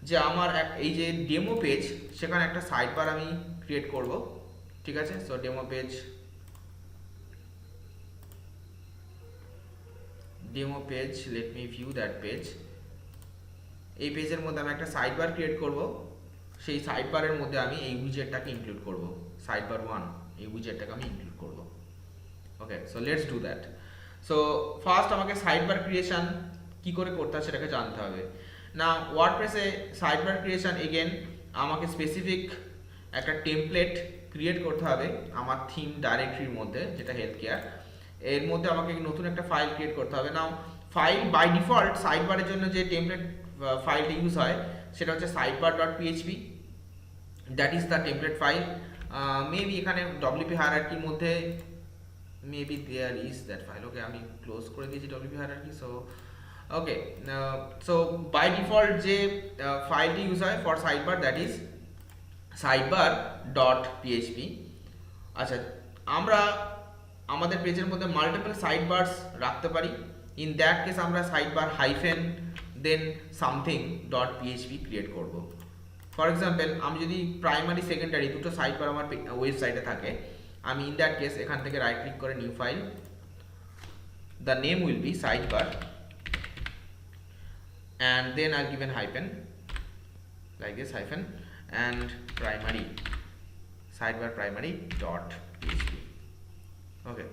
যে আমার এই যে ডেমো পেজ, সেখানে একটা সাইড বার আমি ক্রিয়েট করব। ঠিক আছে, so demo page let me view that page. এই পেজের মধ্যে আমি একটা সাইড বার ক্রিয়েট করব। সেই সাইড বারের মধ্যে আমি এই উইজেটটাকে ইনক্লুড করব, সাইড বার 1 এই উইজেটটাকে আমি ইনক্লুড করব। Okay, so let's do that. So first আমাকে সাইড বার ক্রিয়েশন কি করে করতে হয় সেটাকে জানতে হবে। না ওয়ার্ডপ্রেসে সাইড বার ক্রিয়েশন এগেন আমাকে স্পেসিফিক একটা টেমপ্লেট ক্রিয়েট করতে হবে আমার থিম ডাইরেক্টরির মধ্যে, যেটা হেলথ কেয়ার। এর মধ্যে আমাকে নতুন একটা ফাইল ক্রিয়েট করতে হবে। নাও ফাইল বাই ডিফল্ট সাইড বারের জন্য যে টেমপ্লেট ফাইলটা ইউজ হয় সেটা হচ্ছে sidebar.php, that is the template file. Maybe এখানে WP হায়ারার্কির মধ্যে maybe there is that file. Okay, আমি ক্লোজ করে দিয়েছি WP hierarchy. So okay, so by default যে ফাইলটি ইউজ হয় for sidebar that is sidebar.php। আচ্ছা, আমরা আমাদের পেজের মধ্যে মাল্টিপল সাইড বারস রাখতে পারি। ইন দ্যাট কেস আমরা সাইডবার হাইফেন দেন সামথিং ডট পিএইচপি ক্রিয়েট করব। ফর এক্সাম্পল আমি যদি প্রাইমারি সেকেন্ডারি দুটো সাইড বার আমার ওয়েবসাইটে থাকে, আমি ইন দ্যাট কেস এখান থেকে রাইট ক্লিক করে new file, the name will be sidebar and then I'll give an hyphen like this hyphen and primary sidebar primary dot php. Okay,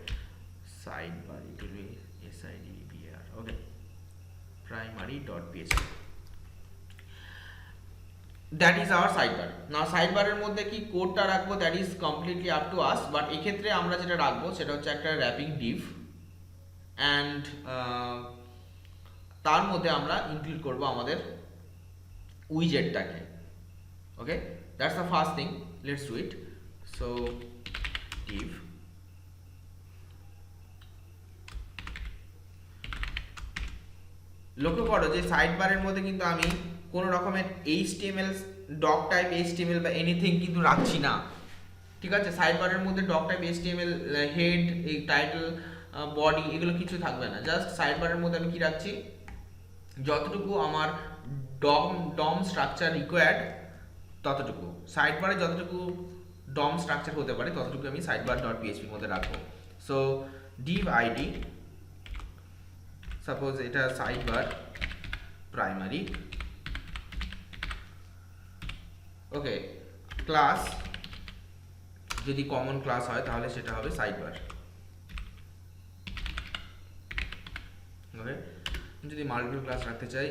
sidebar it will be sidbar. Okay, primary dot php, that is our sidebar. Now sidebar এর মধ্যে কি কোডটা রাখবো that is completely up to us, but এই ক্ষেত্রে আমরা যেটা রাখবো সেটা হচ্ছে একটা wrapping div and তার মধ্যে আমরা ইনক্লুড করব আমাদের উইজেটটাকে। Okay, that's the first thing, let's do it. So div লক্ষ্য করো যে সাইড বারের মধ্যে কিন্তু আমি কোনো রকমের HTML ডক টাইপ HTML বা এনিথিং কিন্তু রাখছি না। ঠিক আছে, সাইড বারের মধ্যে ডক টাইপ HTML হেড এই টাইটেল বডি এগুলো কিছু থাকবে না। জাস্ট সাইড বারের মধ্যে আমি কি রাখছি, যতটুকু আমার ডম স্ট্রাকচার রিকোয়ার্ড ততটুকু, সাইড বারে যতটুকু ডম স্ট্রাকচার হতে পারে ততটুকু আমি সাইডবার ডট পিএইচপি এর মধ্যে রাখবো। সো div id সাপোজ এটা সাইডবার প্রাইমারি। ওকে, ক্লাস যদি কমন ক্লাস হয় তাহলে সেটা হবে সাইডবার। ওকে, যদি মাল্টিপল ক্লাস রাখতে চাই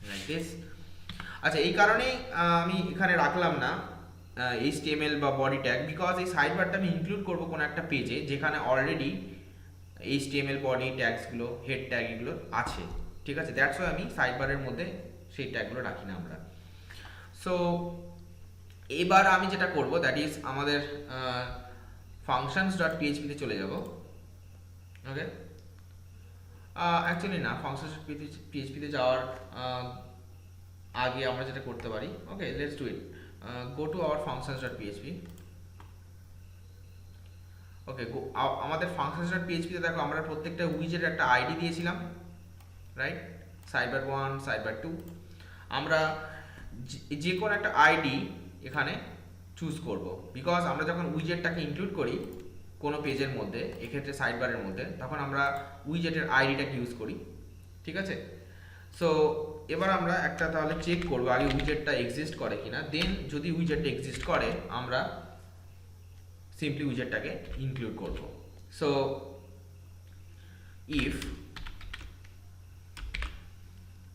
লাইক দিস। আচ্ছা, এই কারণেই আমি এখানে রাখলাম না HTML বা বডি ট্যাগ, বিকজ এই সাইড বারটা আমি ইনক্লুড করব কোনো একটা পেজে যেখানে অলরেডি HTML বডি ট্যাগসগুলো হেড ট্যাগ এগুলো আছে। ঠিক আছে, দ্যাটস ওয়াই আমি সাইড বারের মধ্যে সেই ট্যাগগুলো রাখি না আমরা। সো এবার আমি যেটা করব দ্যাট ইজ আমাদের functions.php তে চলে যাব। ওকে, অ্যাকচুয়ালি না, functions.php তে যাওয়ার আগে আমরা যেটা করতে পারি, okay let's do it, go to hour functions.php। ওকে, আমাদের functions.php তে দেখো আমরা প্রত্যেকটা উইজেটের একটা আইডি দিয়েছিলাম, রাইট? Cyber 1, cyber 2। আমরা যে কোনো একটা আইডি এখানে চুজ করব, বিকজ আমরা যখন উইজেটটাকে ইনক্লুড করি কোনো পেজের মধ্যে, এক্ষেত্রে সাইডবারের মধ্যে, তখন আমরা উইজেটের আইডিটাকে ইউজ করি, ঠিক আছে? সো এবার আমরা একটা তাহলে চেক করব আগে উইজেটটা এক্সিস্ট করে কিনা, দেন যদি উইজেটটা এক্সিস্ট করে আমরা সিম্পলি উইজেটটাকে ইনক্লুড করব। সো ইফ,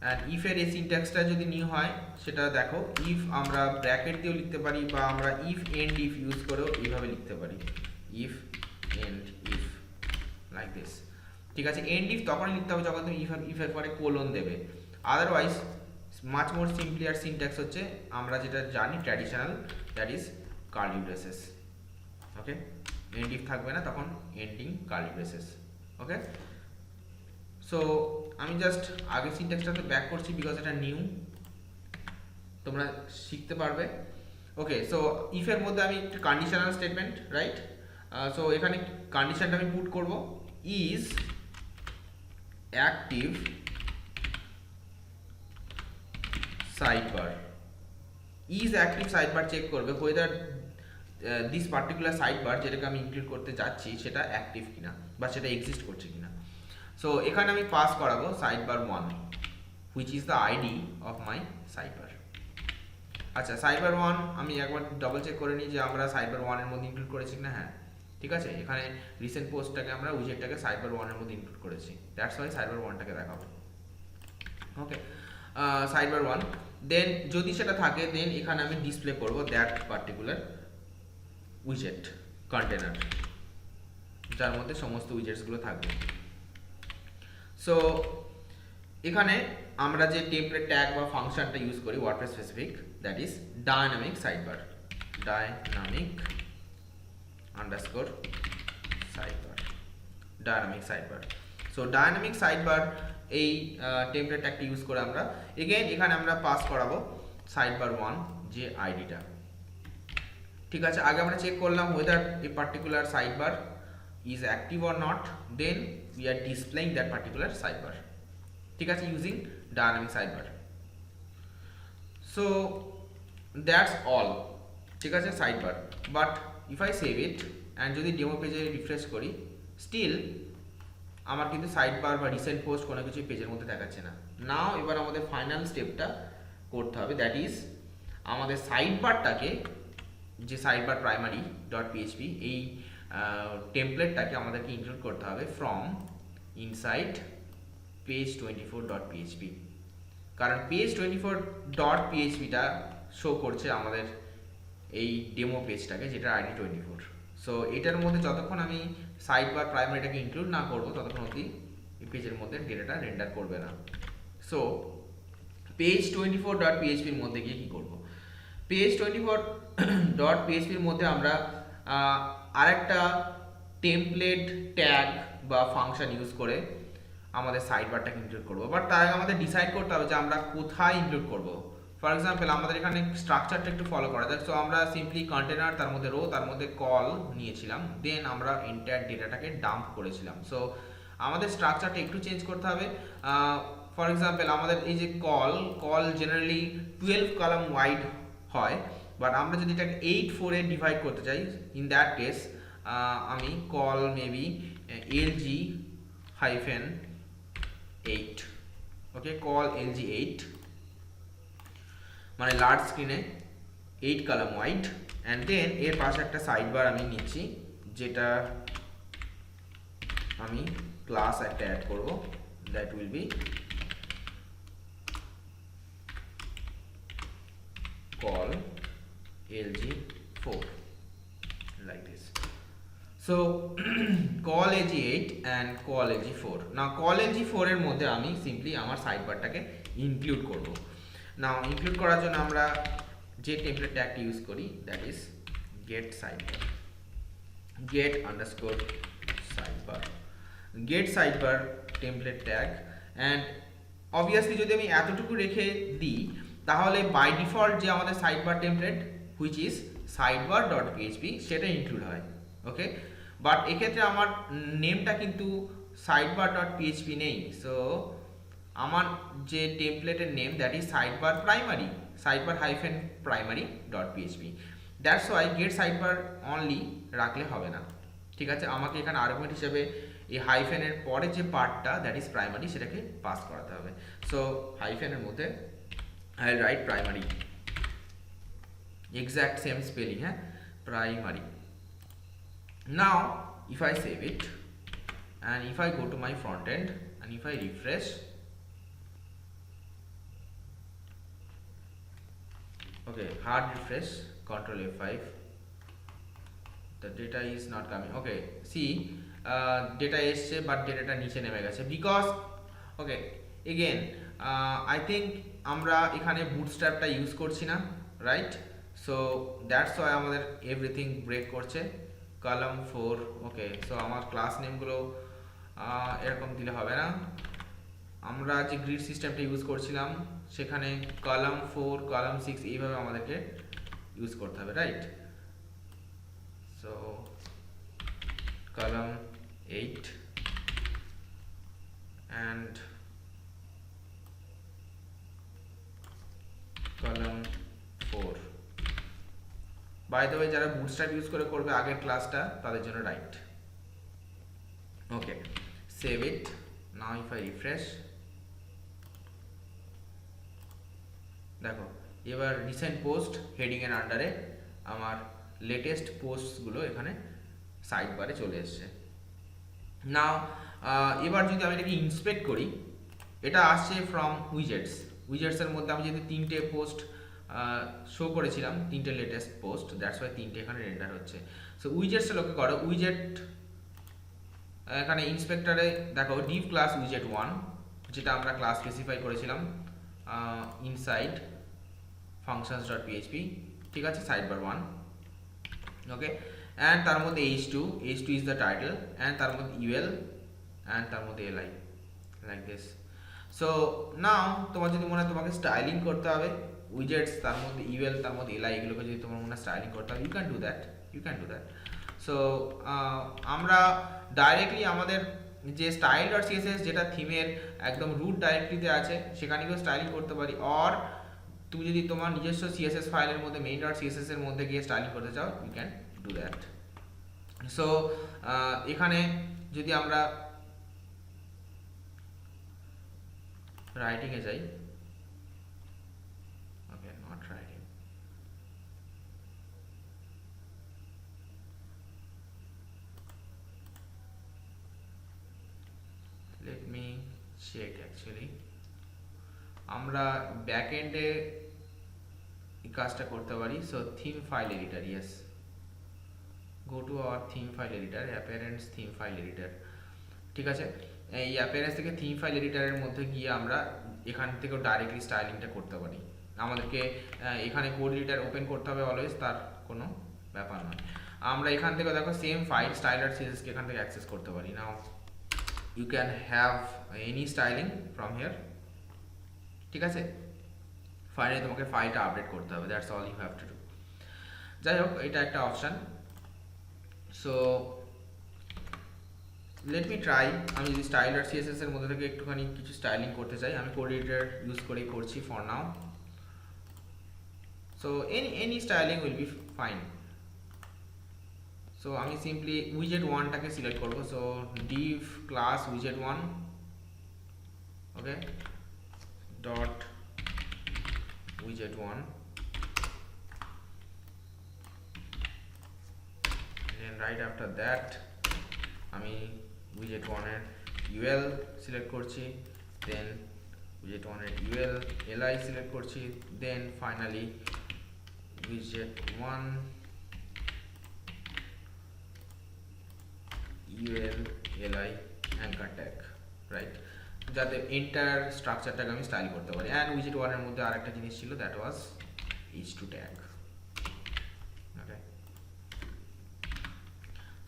অ্যান্ড ইফের এই সিনট্যাক্সটা যদি নিউ হয় সেটা দেখো, ইফ আমরা ব্র্যাকেট দিয়েও লিখতে পারি বা আমরা ইফ এন্ড ইফ ইউজ করেও এইভাবে লিখতে পারি, if end if like this, ঠিক আছে? এন্ড ইফ তখনই লিখতে হবে যখন তুমি ইফের পরে কোলন দেবে, আদারওয়াইজ মাচ মোর সিম্পলি আর সিনট্যাক্স হচ্ছে আমরা যেটা জানি traditional, that is curly braces. Okay, end if থাকবে না, তখন ending curly braces. Okay, so আমি জাস্ট আগে সিনট্যাক্সটাতে ব্যাক করছি বিকজ এটা নিউ, তোমরা শিখতে পারবে। ওকে, সো ইফের মধ্যে আমি একটা কন্ডিশনাল স্টেটমেন্ট, রাইট? সো এখানে কন্ডিশনটা আমি পুট করব, is active sidebar. Is active sidebar check করবে whether দিস পার্টিকুলার সাইডবার যেটাকে আমি ইনক্লুড করতে যাচ্ছি সেটা অ্যাক্টিভ কিনা বা সেটা এক্সিস্ট করছে কিনা। সো এখানে আমি পাস করাবো sidebar 1 which is the ID of my sidebar। আচ্ছা, সাইডবার 1 আমি একবার ডাবল চেক করে নিই যে আমরা সাইডবার 1 এর মধ্যে ইনক্লুড করেছি না। হ্যাঁ, ঠিক আছে, এখানে রিসেন্ট পোস্টটাকে আমরা উইজেটটাকে সাইডবার 1 এর মধ্যে ইনক্লুড করেছি, দ্যাটস ওয়াই সাইডবার 1টাকে দেখাবো। ওকে, সাইডবার 1, দেন যদি সেটা থাকে দেন এখানে আমি ডিসপ্লে করব দ্যাট পার্টিকুলার উইজেট কন্টেনার যার মধ্যে সমস্ত উইজেটসগুলো থাকবে। সো এখানে আমরা যে টেমপ্লেট ট্যাগ বা ফাংশনটা ইউজ করি WordPress specific, that is dynamic sidebar, dynamic underscore sidebar, dynamic sidebar. So dynamic sidebar এই টেমপ্লেট ট্যাগটা ইউজ করে আমরা এগেইন এখানে আমরা পাস করাবো সাইডবার 1 যে আইডিটা, ঠিক আছে? আগে আমরা চেক করলাম whether a particular sidebar is active or not, then we are displaying that particular sidebar, ঠিক আছে, using dynamic sidebar। So that's all, ঠিক আছে, sidebar। But if I save it and যদি ডেমো পেজে রিফ্রেশ করি, still আমার কিন্তু sidebar বা রিসেন্ট পোস্ট কোনো কিছু পেজের মধ্যে দেখাচ্ছে না। নাও এবার আমাদের ফাইনাল স্টেপটা করতে হবে, দ্যাট ইজ আমাদের সাইডবারটাকে, যে সাইডবার প্রাইমারি ডট পিএইচপি এই টেমপ্লেটটাকে আমাদেরকে ইনক্লুড করতে হবে from inside page 24 dot PHP, কারণ পেজ 24 ডট পিএইচপিটা শো করছে আমাদের এই ডেমো পেজটাকে যেটা আইডি 24। সো এটার মধ্যে যতক্ষণ আমি সাইডবার প্রাইমারিটাকে ইনক্লুড না করবো ততক্ষণ অবধি এই পেজের মধ্যে ডেটাটা রেন্ডার করবে না। সো পেজ 24 ডট পিএইচপির মধ্যে গিয়ে কী করবো, পেজ 24 ডট পিএইচপির মধ্যে আমরা আরেকটা টেমপ্লেট ট্যাগ বা ফাংশন ইউজ করে আমাদের সাইডবারটাকে ইনক্লুড করবো, বাট তার আগে আমাদের ডিসাইড করতে হবে যে আমরা কোথায় ইনক্লুড করবো। ফর এক্সাম্পল আমাদের এখানে স্ট্রাকচারটা একটু ফলো করা যায়। সো আমরা সিম্পলি কন্টেনার, তার মধ্যে রো, তার মধ্যে কল নিয়েছিলাম, দেন আমরা এন্টায়ার ডেটাটাকে ডাম্প করেছিলাম। সো আমাদের স্ট্রাকচারটা একটু চেঞ্জ করতে হবে। ফর এক্সাম্পল আমাদের এই যে কল জেনারেলি 12 কলাম ওয়াইড হয়, বাট আমরা যদি এটাকে 8-4 এ ডিভাইড করতে চাই, ইন দ্যাট কেস আমি কল মেবি LG-8, ওকে, কল LG8 মানে লার্জ স্ক্রিনে 8 কলাম ওয়াইড, অ্যান্ড দেন এর পাশে একটা সাইডবার আমি নিচ্ছি যেটা আমি ক্লাস একটা অ্যাড করব, that will B call LG4 like this। So call LG8 and call LG4। now call LG4 এর মধ্যে আমি সিম্পলি আমার সাইডবারটাকে ইনক্লুড করব। নাও ইনক্লুড করার জন্য আমরা যে টেমপ্লেট ট্যাগটি ইউজ করি that is get sidebar, get underscore sidebar, get sidebar template tag. And obviously যদি আমি এতটুকু রেখে দিই তাহলে বাই ডিফল্ট যে আমাদের sidebar template which is sidebar dot PHP সেটা ইনক্লুড হয়। ওকে, বাট এক্ষেত্রে আমার নেমটা কিন্তু সাইডবার ডট পিএইচপি নেই। সো আমার যে টেমপ্লেটের name that is sidebar primary, sidebar hyphen primary dot PHP. That's why get sidebar only রাখলে হবে না। ঠিক আছে, আমাকে এখানে আর্গুমেন্ট হিসেবে এই হাইফেনের পরে যে পার্টটা দ্যাট ইজ প্রাইমারি সেটাকে পাস করাতে হবে। সো হাইফেনের মধ্যে I will write primary, exact same spelling, primary. Now if I save it and if I go to my front end and if I refresh, okay, hard refresh, control F5, the data is not coming. Okay, see, data এসছে but data নিচে নেমে গেছে because okay again I think আমরা এখানে bootstrapটা use করছি না, right? So that's why আমাদের everything break করছে। কলাম 4, ওকে, সো আমার ক্লাস নেমগুলো এরকম দিলে হবে না। আমরা যে গ্রিড সিস্টেমটা ইউজ করছিলাম সেখানে কলাম 4, কলাম 6 এইভাবে আমাদেরকে ইউজ করতে হবে, right? So column 8 and column 4। By the way যারা বুটস্ট্র্যাপ ইউজ করে করবে আগের ক্লাসটা তাদের জন্য right. Okay, save it. Now if I refresh, দেখো এবার রিসেন্ট পোস্ট হেডিং এর আন্ডারে আমার লেটেস্ট পোস্টগুলো এখানে সাইড বারে চলে এসছে। নাও এবার যদি আমি এটাকে ইন্সপেক্ট করি, এটা আসছে ফ্রম উইজেটস। উইজেটসের মধ্যে আমি যদি 3টে পোস্ট শো করেছিলাম, 3টে লেটেস্ট পোস্ট, দ্যাটস ওয়াই 3টে এখানে রেন্ডার হচ্ছে। সো উইজেটসে লক্ষ্য করো, উইজেট এখানে ইন্সপেক্টরে দেখো ডিভ ক্লাস উইজেট 1 যেটা আমরা ক্লাস স্পেসিফাই করেছিলাম ইনসাইড ফাংশনস ডট পিএইচপি, ঠিক আছে, সাইডবার 1। ওকে, অ্যান্ড তার মধ্যে h2 is the title, and তার মধ্যে UL অ্যান্ড তার মধ্যে LI, like this. So now তোমার যদি মনে হয় তোমাকে স্টাইলিং করতে হবে উইজেটস তার মধ্যে UL তার মধ্যে LI এগুলোকে যদি তোমার মনে হয় স্টাইলিং করতে হবে, you can do that. So আমরা ডাইরেক্টলি আমাদের যে স্টাইল ডট সিএসএস যেটা থিমের একদম রুট ডাইরেক্টরিতে আছে সেখানে গিয়ে স্টাইলিং করতে পারি, অর তুমি যদি তোমার নিজস্ব সিএসএস ফাইলের মধ্যে মেইন ডট সিএসএস এর মধ্যে গিয়ে স্টাইলিং করতে চাও, you can do that. So এখানে যদি আমরা রাইটিং এ যাই, okay, not writing, let me check. Actually আমরা ব্যাক এন্ডে এই কাজটা করতে পারি। So theme file editor, yes, go to our theme file editor, appearance theme file editor, ঠিক আছে। এই অ্যাপিয়ারেন্স থেকে থিম ফাইল এডিটরের মধ্যে গিয়ে আমরা এখান থেকেও ডাইরেক্টলি স্টাইলিংটা করতে পারি। আমাদেরকে এখানে কোড এডিটর ওপেন করতে হবে অলওয়েজ, তার কোনো ব্যাপার নয়। আমরা এখান থেকে দেখো সেম ফাইল স্টাইল ডট সিএসএসকে এখান থেকে অ্যাক্সেস করতে পারি। Now you can have any styling from here, ঠিক আছে। ফাইনালি তোমাকে ফাইলটা আপডেট করতে হবে, that's all you have to do. যাই হোক, এটা একটা option. So let me try. আমি যদি স্টাইল ডট সিএসএস এর মধ্যে থেকে একটুখানি কিছু স্টাইলিং করতে চাই, আমি কোড এডিটর ইউজ করেই করছি for now. So any styling will be fine. So আমি সিম্পলি উইজেট 1টাকে সিলেক্ট করবো। সো ডিভ ক্লাস উইজেট 1, ওকে, ডট উইজেট 1, and right after that আমি উইজেট 1 এর UL সিলেক্ট করছি, দেন উইজেট 1 এর UL LI সিলেক্ট করছি, দেন ফাইনালি উইজেট 1 UL LI anchor tag, right, যাতে এন্টার স্ট্রাকচারটাকে আমি স্টাইল করতে পারি। অ্যান্ড উইজেট 1 এর মধ্যে আরেকটা জিনিস ছিল, that was h2 tag. Okay,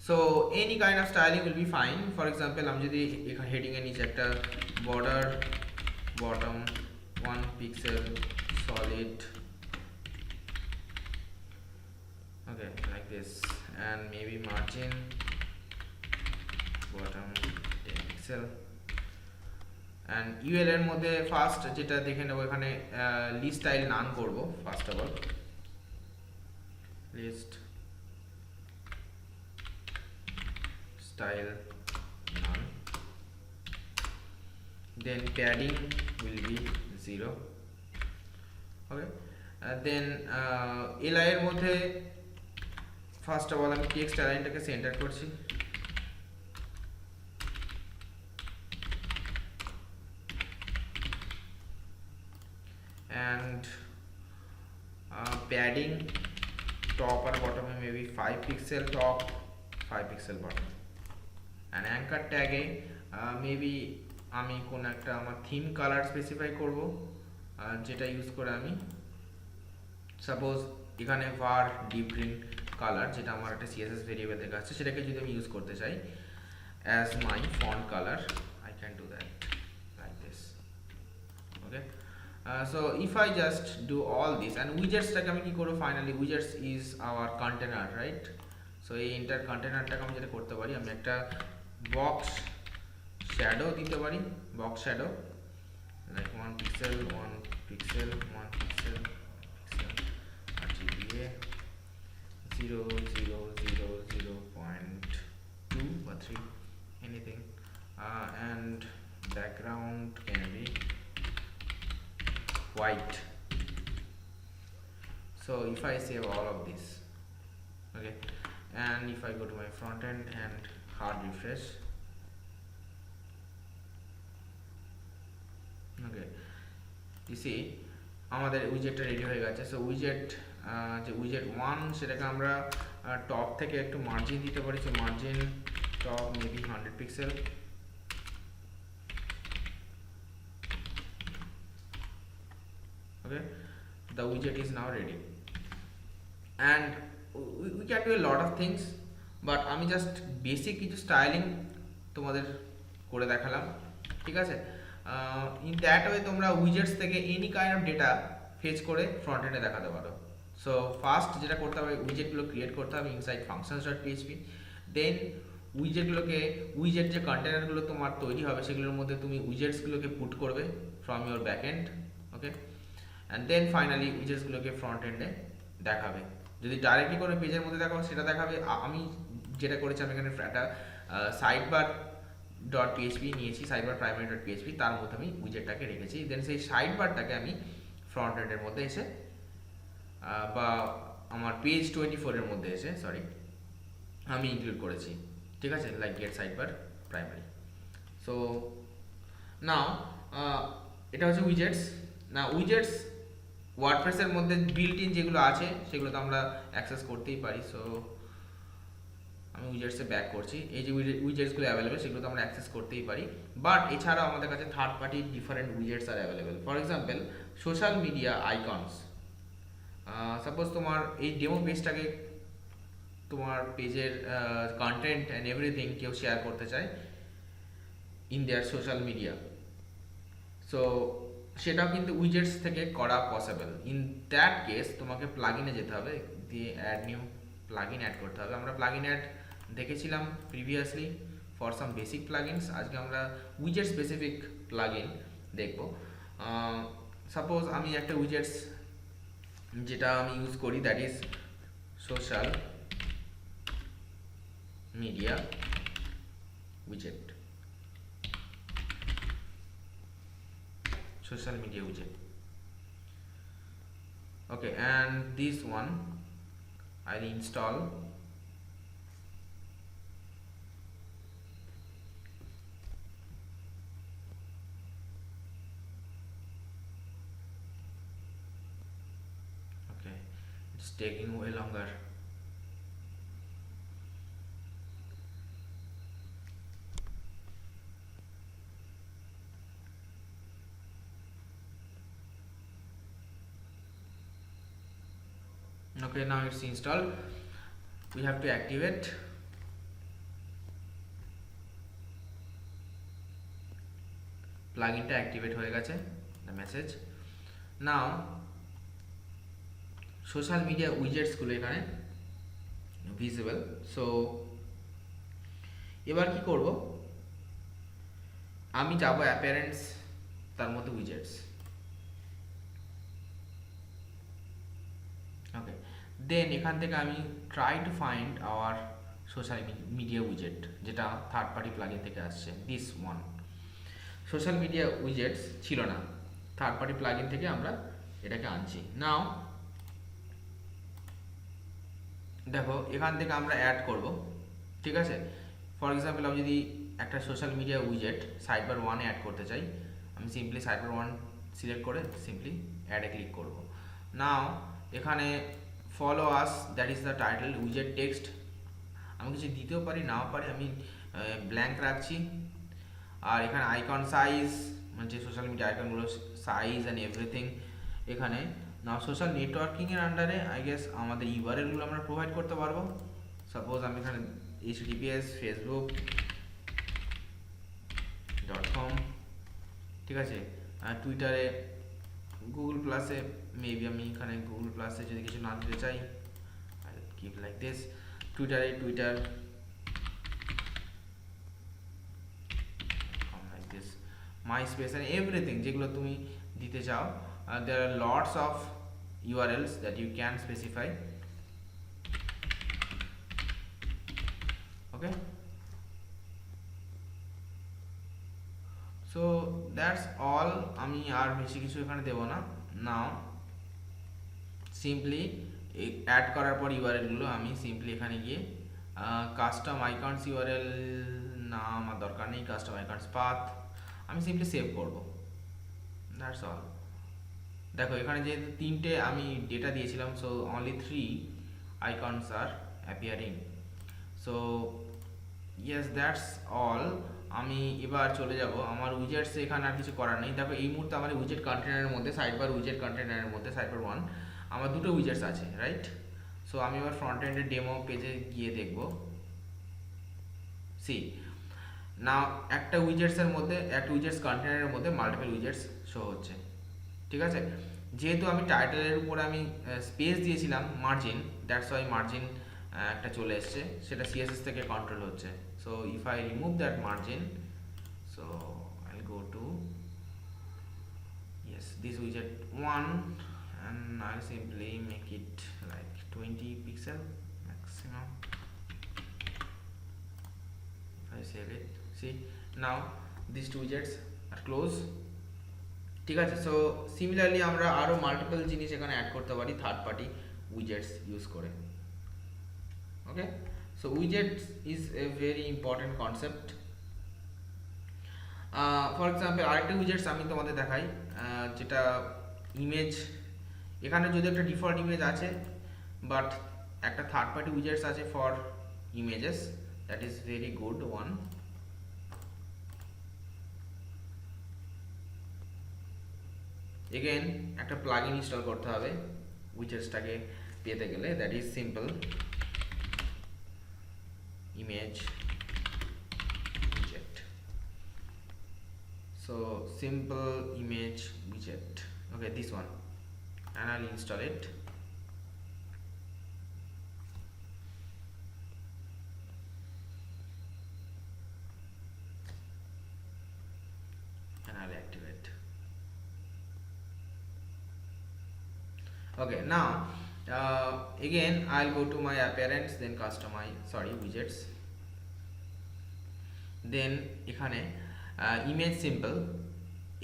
so any kind of styling will be fine. For example, আমি যদি heading এর নিচে একটা border bottom 1 pixel solid, okay, like this, and maybe margin bottom 10 pixel, and UL এর মধ্যে ফার্স্ট যেটা দেখে নেব এখানে লিস্ট স্টাইল নান করব। First of all list style none, then padding will be 0, okay, then li এর মধ্যে first of all আমি টেক্সট অ্যালাইনটাকে সেন্টার করছি, and padding top or bottom में maybe 5 pixel top 5 pixel bottom, and anchor tag A maybe আমি কোন একটা আমার theme colour specify করব, যেটা ইউজ করে আমি সাপোজ এখানে var deep green কালার, যেটা আমার একটা css ভেরিয়েবল থেকে আসছে, সেটাকে যদি আমি ইউজ করতে চাই as my font color, I can do that like this, okay. So if I just do all this, and widgets টাকে আমি কি করব, finally widgets is our container, right? So এই ইন্টার কন্টেনারটাকে আমি যেটা করতে পারি, আমি একটা বক্স শ্যাডো দিতে পারি, box shadow like 1 pixel 1 pixel 1 pixel pixel RGBA 0 0 0 0.2 or 3, anything, and background can be white. So if I save all of this, okay, and if I go to my front end and hard refresh, okay, you see আমাদের উইজেটটা ready হয়ে গেছে। So উইজেট যে উইজেট 1 সেটাকে আমরা top থেকে একটু margin দিতে পারি, so margin top maybe 100 pixel, okay, the widget is now ready, and we can do a lot of things, but আমি জাস্ট বেসিক কিছু স্টাইলিং তোমাদের করে দেখালাম, ঠিক আছে। ইন দ্যাট ওয়ে তোমরা উইজেটস থেকে any kind of data fetch করে ফ্রন্ট এন্ডে দেখাতে পারো। সো ফার্স্ট যেটা করতে হবে, উইজেটগুলো ক্রিয়েট করতে হবে ইনসাইড functions.php, দেন উইজেট যে কন্টেনারগুলো তোমার তৈরি হবে সেগুলোর মধ্যে তুমি উইজেটসগুলোকে পুট করবে from your backend, okay, and then finally উইজেটসগুলোকে ফ্রন্ট এন্ডে দেখাবে। যদি ডাইরেক্টলি কোনো পেজের মধ্যে দেখাও সেটা দেখাবে। আমি যেটা করেছি, আমি এখানে একটা সাইডবার ডট পিএইচপি নিয়েছি, সাইডবার প্রাইমারি ডট পিএইচপি, তার মধ্যে আমি উইজেটটাকে রেখেছি, দেন সেই সাইডবারটাকে আমি ফ্রন্ট এন্ডের মধ্যে এসে বা আমার পেজ 24 এর মধ্যে এসে আমি ইনক্লুড করেছি, ঠিক আছে, like gate sidebar primary. So now এটা হচ্ছে উইজেটস। না উইজেটস ওয়ার্ডপ্রেসের মধ্যে বিল্ট ইন যেগুলো আছে সেগুলো তো আমরা অ্যাক্সেস করতেই পারি। সো আমি উইজেটসে ব্যাক করছি, এই যে উইজেটসগুলো অ্যাভেলেবেল সেগুলো তো আমরা অ্যাক্সেস করতেই পারি, বাট এছাড়াও আমাদের কাছে third party different widgets are available. For example social media icons, suppose তোমার এই ডেমো পেজটাকে তোমার পেজের কন্টেন্ট অ্যান্ড এভরিথিং কেউ শেয়ার করতে চায় in their social media, so সেটাও কিন্তু উইজেটস থেকে করা পসিবল। ইন দ্যাট কেস তোমাকে প্লাগইনে যেতে হবে, দিয়ে অ্যাড নিউ প্লাগইন অ্যাড করতে হবে। আমরা প্লাগইন অ্যাড দেখেছিলাম previously for some basic plugins, আজকে আমরা উইজেট স্পেসিফিক প্লাগইন দেখব। সাপোজ আমি একটা উইজেটস যেটা আমি ইউজ করি, দ্যাট ইজ সোশ্যাল মিডিয়া উইজেট, social media widget, okay, and this one I'll install, okay, it's taking way longer. Okay, now it's installed. We have to activate. প্লাগইনটা activate হয়ে গেছে, the message. Now social media উইজেটসগুলো এখানে visible. So এবার কি করব, আমি যাব অ্যাপিয়ারেন্স, তার মধ্যে উইজেটস। ওকে, দেন এখান থেকে আমি try to find our social media উইজেট, যেটা থার্ড পার্টি প্লাগইন থেকে আসছে, this one. Social media widgets ছিল না, থার্ড পার্টি প্লাগইন থেকে আমরা এটাকে আনছি। নাও দেখো এখান থেকে আমরা অ্যাড করব, ঠিক আছে। ফর এক্সাম্পল আমি যদি একটা সোশ্যাল মিডিয়া উইজেট সাইডবার ওয়ানে অ্যাড করতে চাই, আমি সিম্পলি সাইডবার ওয়ান সিলেক্ট করে সিম্পলি অ্যাডে ক্লিক করব। নাও এখানে follow us, that is the title, উইজেট টেক্সট আমি কিছু দিতেও পারি নাও পারি, আমি ব্ল্যাঙ্ক রাখছি। আর এখানে আইকন সাইজ, মানে যে সোশ্যাল মিডিয়া আইকনগুলো সাইজ অ্যান্ড এভরিথিং এখানে। না সোশ্যাল নেটওয়ার্কিংয়ের আন্ডারে আই গেস আমাদের ইউআরএলগুলো আমরা প্রোভাইড করতে পারবো। সাপোজ আমি এখানে https facebook.com, ঠিক আছে। টুইটারে গুগল প্লাসে মেবি আমি এখানে গুগল প্লাসে যদি কিছু না দিতে চাই, আই কিপ লাইক দিস, টুইটারে Twitter like this, my space and everything যেগুলো তুমি দিতে চাও। There are lots of URLs that you can specify. Okay, so that's all. আমি আর বেশি কিছু এখানে দেব না। নাও সিম্পলি অ্যাড করার পর ইউআরএল গুলো আমি সিম্পলি এখানে গিয়ে কাস্টম আইকনস ইউআরএল না আমার দরকার নেই, কাস্টম আইকনস পাথ আমি সিম্পলি সেভ করব, দ্যাটস অল। দেখো এখানে যেহেতু তিনটে আমি ডেটা দিয়েছিলাম, so only 3 icons are appearing. So yes that's all. আমি এবার চলে যাব আমার উইজেটস, এখানে আর কিছু করার নেই। দেখো এই মুহূর্তে আমার উইজেট কন্টেনারের মধ্যে সাইডবার উইজেট কন্টেনারের মধ্যে সাইডবার ওয়ান আমার দুটো উইজেটস আছে, রাইট। সো আমি এবার ফ্রন্ট এন্ডের ডেমো পেজে গিয়ে দেখব। সি না একটা উইজেটসের মধ্যে, একটা উইজেটস কন্টেনারের মধ্যে মাল্টিপল উইজেটস শো হচ্ছে, ঠিক আছে। যেহেতু আমি টাইটেলের উপরে আমি স্পেস দিয়েছিলাম মার্জিন, দ্যাটস ওয়াই মার্জিন একটা চলে এসছে, সেটা সিএসএস থেকে কন্ট্রোল হচ্ছে। So if I remove that margin, so I go to yes this widget 1 and I'll simply make it like 20 pixel maximum. If I save it, see now these two widgets are closed, ঠিক আছে। So similarly আমরা আরো multiple জিনিস এখানে add করতে পারি third party widgets use করে। Okay, so widgets is a very important concept. For example আরেকটা উইজেটস আমি তোমাদের দেখাই, যেটা ইমেজ। এখানে যদি একটা ডিফল্ট ইমেজ আছে, বাট একটা থার্ড পার্টি উইজেটস আছে for images, that is very good one. Again একটা প্লাগইন ইনস্টল করতে হবে উইজেটসটাকে পেতে গেলে, that is simple image widget. So simple image widget, okay, this one, and I'll install it. And I'll activate. Okay, now again I'll go to my appearance, then customize, sorry, widgets, then এখানে image simple,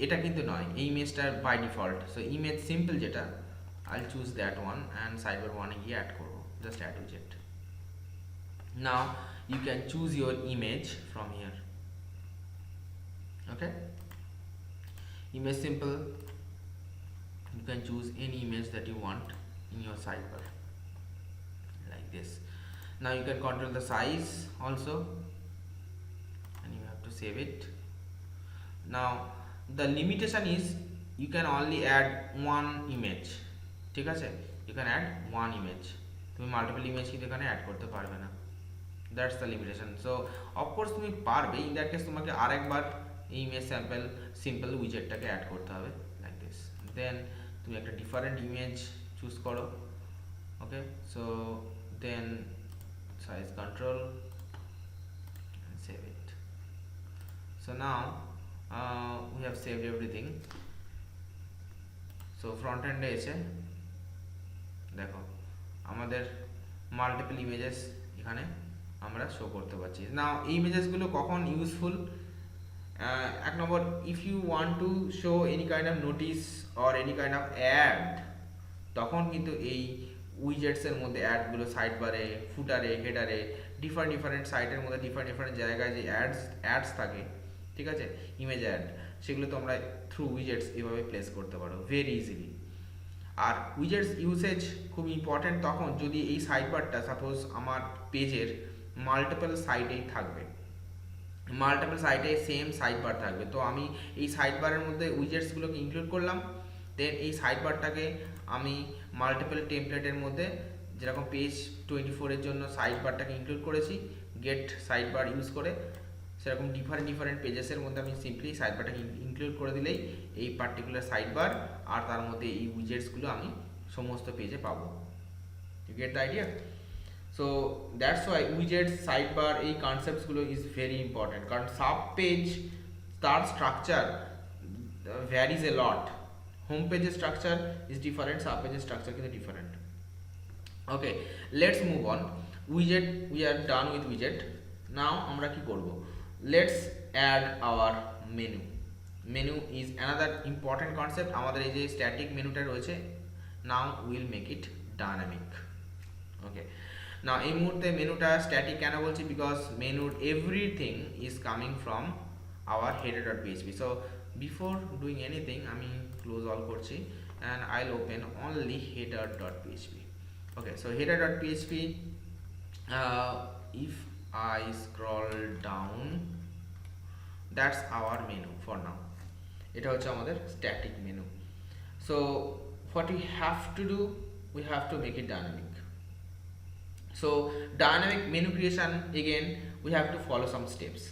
এটা কিন্তু নয়, এই ইমেজটার by default. So image simple যেটা, I choose that one and sidebar ওয়ানে গিয়ে add করবো, জাস্ট অ্যাড উইজেট। Now you can choose your image from here. Okay, image simple, you can choose any image that you want in your sidebar like this. Now you can control the size also, and you have to save it. Now the limitation is you can only add one image, ঠিক আছে। You can add one image, তুমি multiple image কিন্তু এখানে add করতে পারবে না, that's the limitation. So of course তুমি পারবে, ইন দ্যাট কেস তোমাকে আরেকবার এই ইমেজ স্যাম্পল সিম্পল উইজেটটাকে অ্যাড করতে হবে লাইক দিস। দেন তুমি একটা ডিফারেন্ট ইমেজ চুজ করো, okay. So then size control, save it. So now we have saved everything. So front end এ এসে দেখো আমাদের মাল্টিপল ইমেজেস এখানে আমরা শো করতে পারছি। নাও এই ইমেজেসগুলো কখন ইউজফুল? এক নম্বর, if you want to show any kind of notice or any kind of ad, তখন কিন্তু এই উইজেটসের মধ্যে অ্যাডগুলো সাইড বারে, ফুটারে, হেডারে, ডিফারেন্ট সাইটের মধ্যে ডিফারেন্ট জায়গায় যে অ্যাডস থাকে, ঠিক আছে, ইমেজ অ্যাড, সেগুলো তোমরা থ্রু উইজেটস এভাবে প্লেস করতে পারো ভেরি ইজিলি। আর উইজেটস ইউসেজ খুব ইম্পর্টেন্ট তখন যদি এই সাইড বারটা সাপোজ আমার পেজের মাল্টিপল সাইটেই থাকবে, মাল্টিপল সাইটে সেম সাইড বার থাকবে, তো আমি এই সাইড বারের মধ্যে উইজেটসগুলোকে ইনক্লুড করলাম, দেন এই সাইড বারটাকে আমি মাল্টিপল টেমপ্লেটের মধ্যে যেরকম পেজ 24 জন্য সাইড বারটাকে ইনক্লুড করেছি গেট সাইড বার ইউজ করে, সেরকম ডিফারেন্ট পেজেসের মধ্যে আমি সিম্পলি সাইড বারটাকে ইনক্লুড করে দিলেই এই পার্টিকুলার সাইড বার আর তার মধ্যে এই উইজেটসগুলো আমি সমস্ত পেজে পাবো। You get the idea? So that's why widgets, side bar, এই কনসেপ্টসগুলো ইজ ভেরি ইম্পর্টেন্ট, কারণ সাব পেজ তার স্ট্রাকচার ভ্যারিজ এ লট। হোম পেজের স্ট্রাকচার ইজ ডিফারেন্ট, সাব পেজের স্ট্রাকচার কিন্তু different. Okay, let's move on. উইজেট, we are done with উইজেট। নাও আমরা কি করব? Let's add hour menu. Menu is another important concept. আমাদের এই যে স্ট্যাটিক মেনুটা রয়েছে, now will make it dynamic. ওকে, নাও এই মুহূর্তে মেনুটা স্ট্যাটিক কেন বলছি? বিকজ মেনুর everything is coming from our header.php. So before doing anything আমি ক্লোজ অল করছি অ্যান্ড আইল open only header.php. okay, so header.php, if I scroll down, that's our menu for now. এটা হচ্ছে আমাদের static menu. So what we have to do, we have to make it dynamic. So dynamic menu creation, again we have to follow some steps.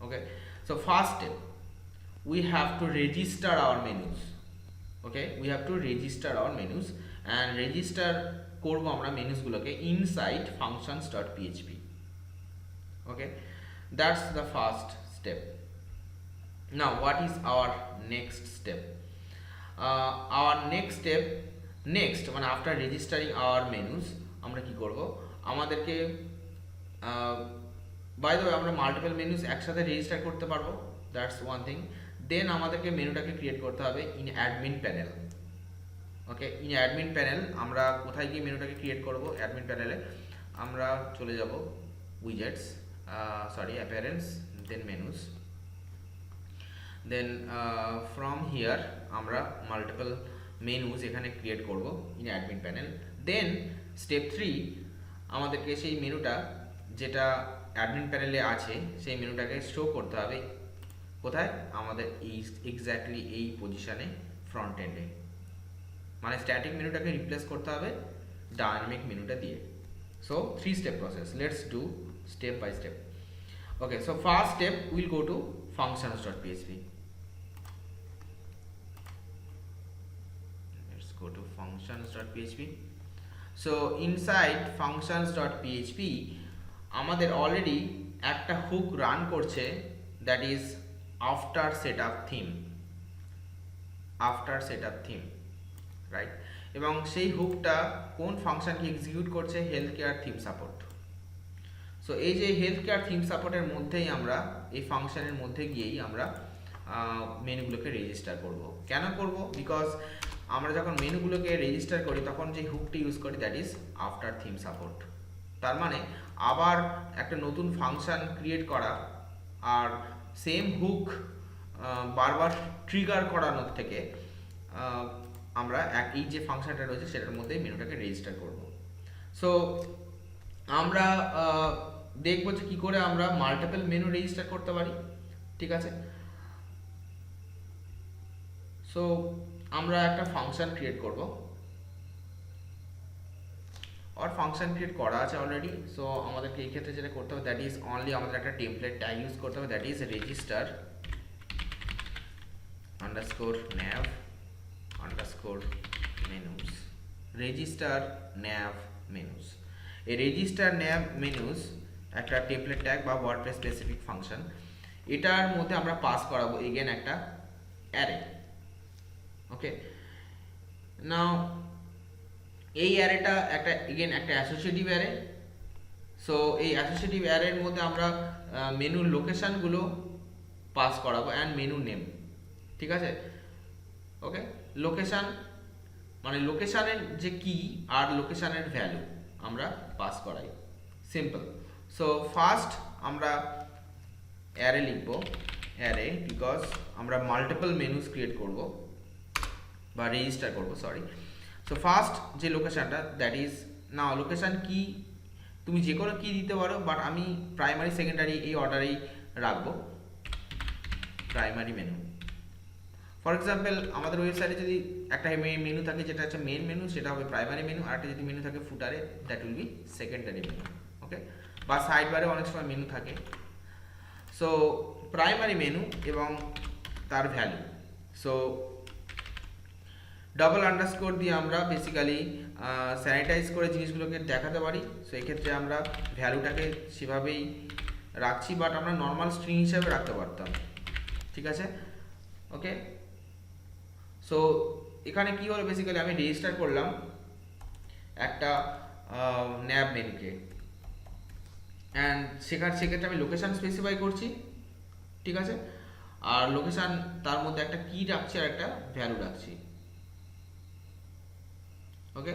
Okay, so first step, we have to register our menus. Okay, we have to register our menus and register করব আমরা menusগুলোকে inside functions.php. okay, that's the first step. Now what is our next step? Our next step, মানে after registering our menus আমরা কি করব? আমাদেরকে by the way আমরা multiple menus একসাথে register করতে পারবো, দ্যাটস ওয়ান থিং। দেন আমাদেরকে মেনুটাকে ক্রিয়েট করতে হবে in admin panel. Okay, in admin panel আমরা কোথায় গিয়ে মেনুটাকে ক্রিয়েট করব? অ্যাডমিন প্যানেলে আমরা চলে যাব widgets, appearance, then menus, then from here আমরা মাল্টিপল মেনুস এখানে ক্রিয়েট করব in admin panel. Then step 3, আমাদেরকে সেই মেনুটা যেটা অ্যাডমিন প্যানেলে আছে সেই মেনুটাকে শো করতে হবে কোথায়? আমাদের এই এক্স্যাক্টলি এই পজিশনে ফ্রন্ট এন্ডে, মানে স্ট্যাটিক মেনুটাকে রিপ্লেস করতে হবে ডায়নামিক মেনুটা দিয়ে। So 3 step process, let's do step by step. Okay, so first step, we'll go to functions.php. Let's go to functions.php. So inside functions.php আমাদের অলরেডি একটা হুক রান করছে, that is after setup theme, after setup theme, right? এবং সেই হুকটা কোন ফাংশনকে execute করছে? Health care theme support. So এই যে হেলথ কেয়ার থিম সাপোর্টের মধ্যেই আমরা এই ফাংশনের মধ্যে গিয়েই আমরা মেনুগুলোকে রেজিস্টার করব। কেন করব? বিকজ আমরা যখন মেনুগুলোকে রেজিস্টার করি তখন যে হুকটি ইউজ করি that is after theme support. তার মানে আবার একটা নতুন ফাংশন ক্রিয়েট করা আর সেম হুক বারবার ট্রিগার করানোর থেকে আমরা এই যে ফাংশনটা রয়েছে সেটার মধ্যে মেনুটাকে রেজিস্টার করব। সো আমরা দেখবো যে কী করে আমরা মাল্টিপল মেনু রেজিস্টার করতে পারি, ঠিক আছে? সো আমরা একটা ফাংশন ক্রিয়েট করব, আর ফাংশন ক্রিয়েট করা আছে অলরেডি। সো আমাদেরকে এই ক্ষেত্রে যেটা করতে হবে দ্যাট ইজ অনলি আমাদের একটা টেমপ্লেট ট্যাগ ইউজ করতে হবে, that is register underscore nav underscore menus, register nav menus। এই রেজিস্টার nav menus একটা টেমপ্লেট ট্যাগ বা ওয়ার্ডপ্রেস স্পেসিফিক ফাংশন। এটার মধ্যে আমরা পাস করাবো এগেন একটা অ্যারে। ওকে, নাও এই অ্যারেটা একটা এগেন একটা অ্যাসোসিয়েটিভ অ্যারে। সো এই অ্যাসোসিয়েটিভ অ্যারের মধ্যে আমরা মেনুর লোকেশনগুলো পাস করাবো অ্যান্ড মেনু নেম। ঠিক আছে, ওকে, লোকেশন মানে লোকেশনের যে কি আর লোকেশনের ভ্যালু আমরা পাস করাই, সিম্পল। সো ফার্স্ট আমরা অ্যারে লিখব, অ্যারে বিকজ আমরা মাল্টিপল মেনুস ক্রিয়েট করব বা রেজিস্টার করব, সরি। সো ফার্স্ট যে লোকেশনটা দ্যাট ইজ, না লোকেশন কি তুমি যে কোনো কি দিতে পারো, বাট আমি প্রাইমারি সেকেন্ডারি এই অর্ডারেই রাখবো। প্রাইমারি মেনু, ফর এক্সাম্পল আমাদের ওয়েবসাইটে যদি একটা মেনু থাকে যেটা হচ্ছে মেন মেনু, সেটা হবে প্রাইমারি মেনু, আর একটা যদি মেনু থাকে ফুটারে that will be secondary menu. Okay, বা সাইড বারে অনেক সময় মেনু থাকে। সো প্রাইমারি মেনু এবং তার ভ্যালু, সো ডাবল আন্ডারস্কোর দিয়ে আমরা বেসিক্যালি স্যানিটাইজ করে জিনিসগুলোকে দেখাতে পারি। সো এক্ষেত্রে আমরা ভ্যালুটাকে সেভাবেই রাখছি, বাট আমরা নর্মাল স্ট্রিং হিসাবে রাখতে পারতাম। ঠিক আছে, ওকে। সো এখানে কি হলো, বেসিক্যালি আমি রেজিস্টার করলাম একটা nav মেনুকে, অ্যান্ড সেক্ষেত্রে আমি লোকেশান স্পেসিফাই করছি। ঠিক আছে, আর লোকেশান তার মধ্যে একটা কি রাখছি আর একটা ভ্যালু রাখছি। ওকে,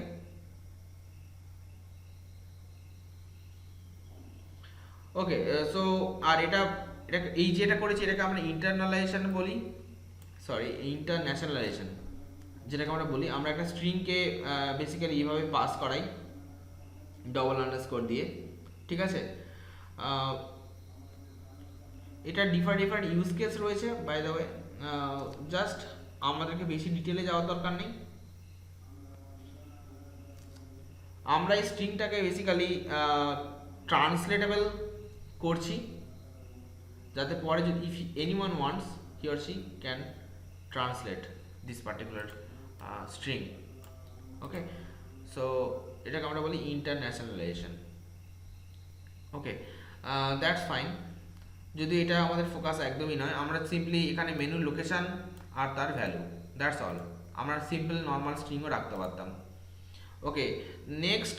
ওকে। সো আর এটা এই যেটা করেছি এটাকে আমরা ইন্টারনালাইজেশন বলি, সরি ইন্টারন্যাশনালাইজেশন যেটাকে আমরা বলি। আমরা একটা স্ট্রিংকে বেসিক্যালি এইভাবে পাস করাই ডবল আন্ডারস্কোর দিয়ে। ঠিক আছে, এটা ডিফারেন্ট ইউজ কেস রয়েছে বাই দ্য ওয়ে, জাস্ট আমাদেরকে বেশি ডিটেলে যাওয়ার দরকার নেই। আমরা এই স্ট্রিংটাকে বেসিক্যালি ট্রান্সলেটেবল করছি, যাতে পরে যদি if anyone wants he or she can translate this particular string. Okay, so এটাকে আমরা বলি ইন্টারন্যাশনালাইজেশন। ওকে, দ্যাটস ফাইন। যদি এটা আমাদের ফোকাস একদমই নয়, আমরা সিম্পলি এখানে মেনু লোকেশন আর তার ভ্যালু, দ্যাটস অল। আমরা সিম্পল নর্মাল স্ট্রিংও রাখতে পারতাম। ওকে, নেক্সট,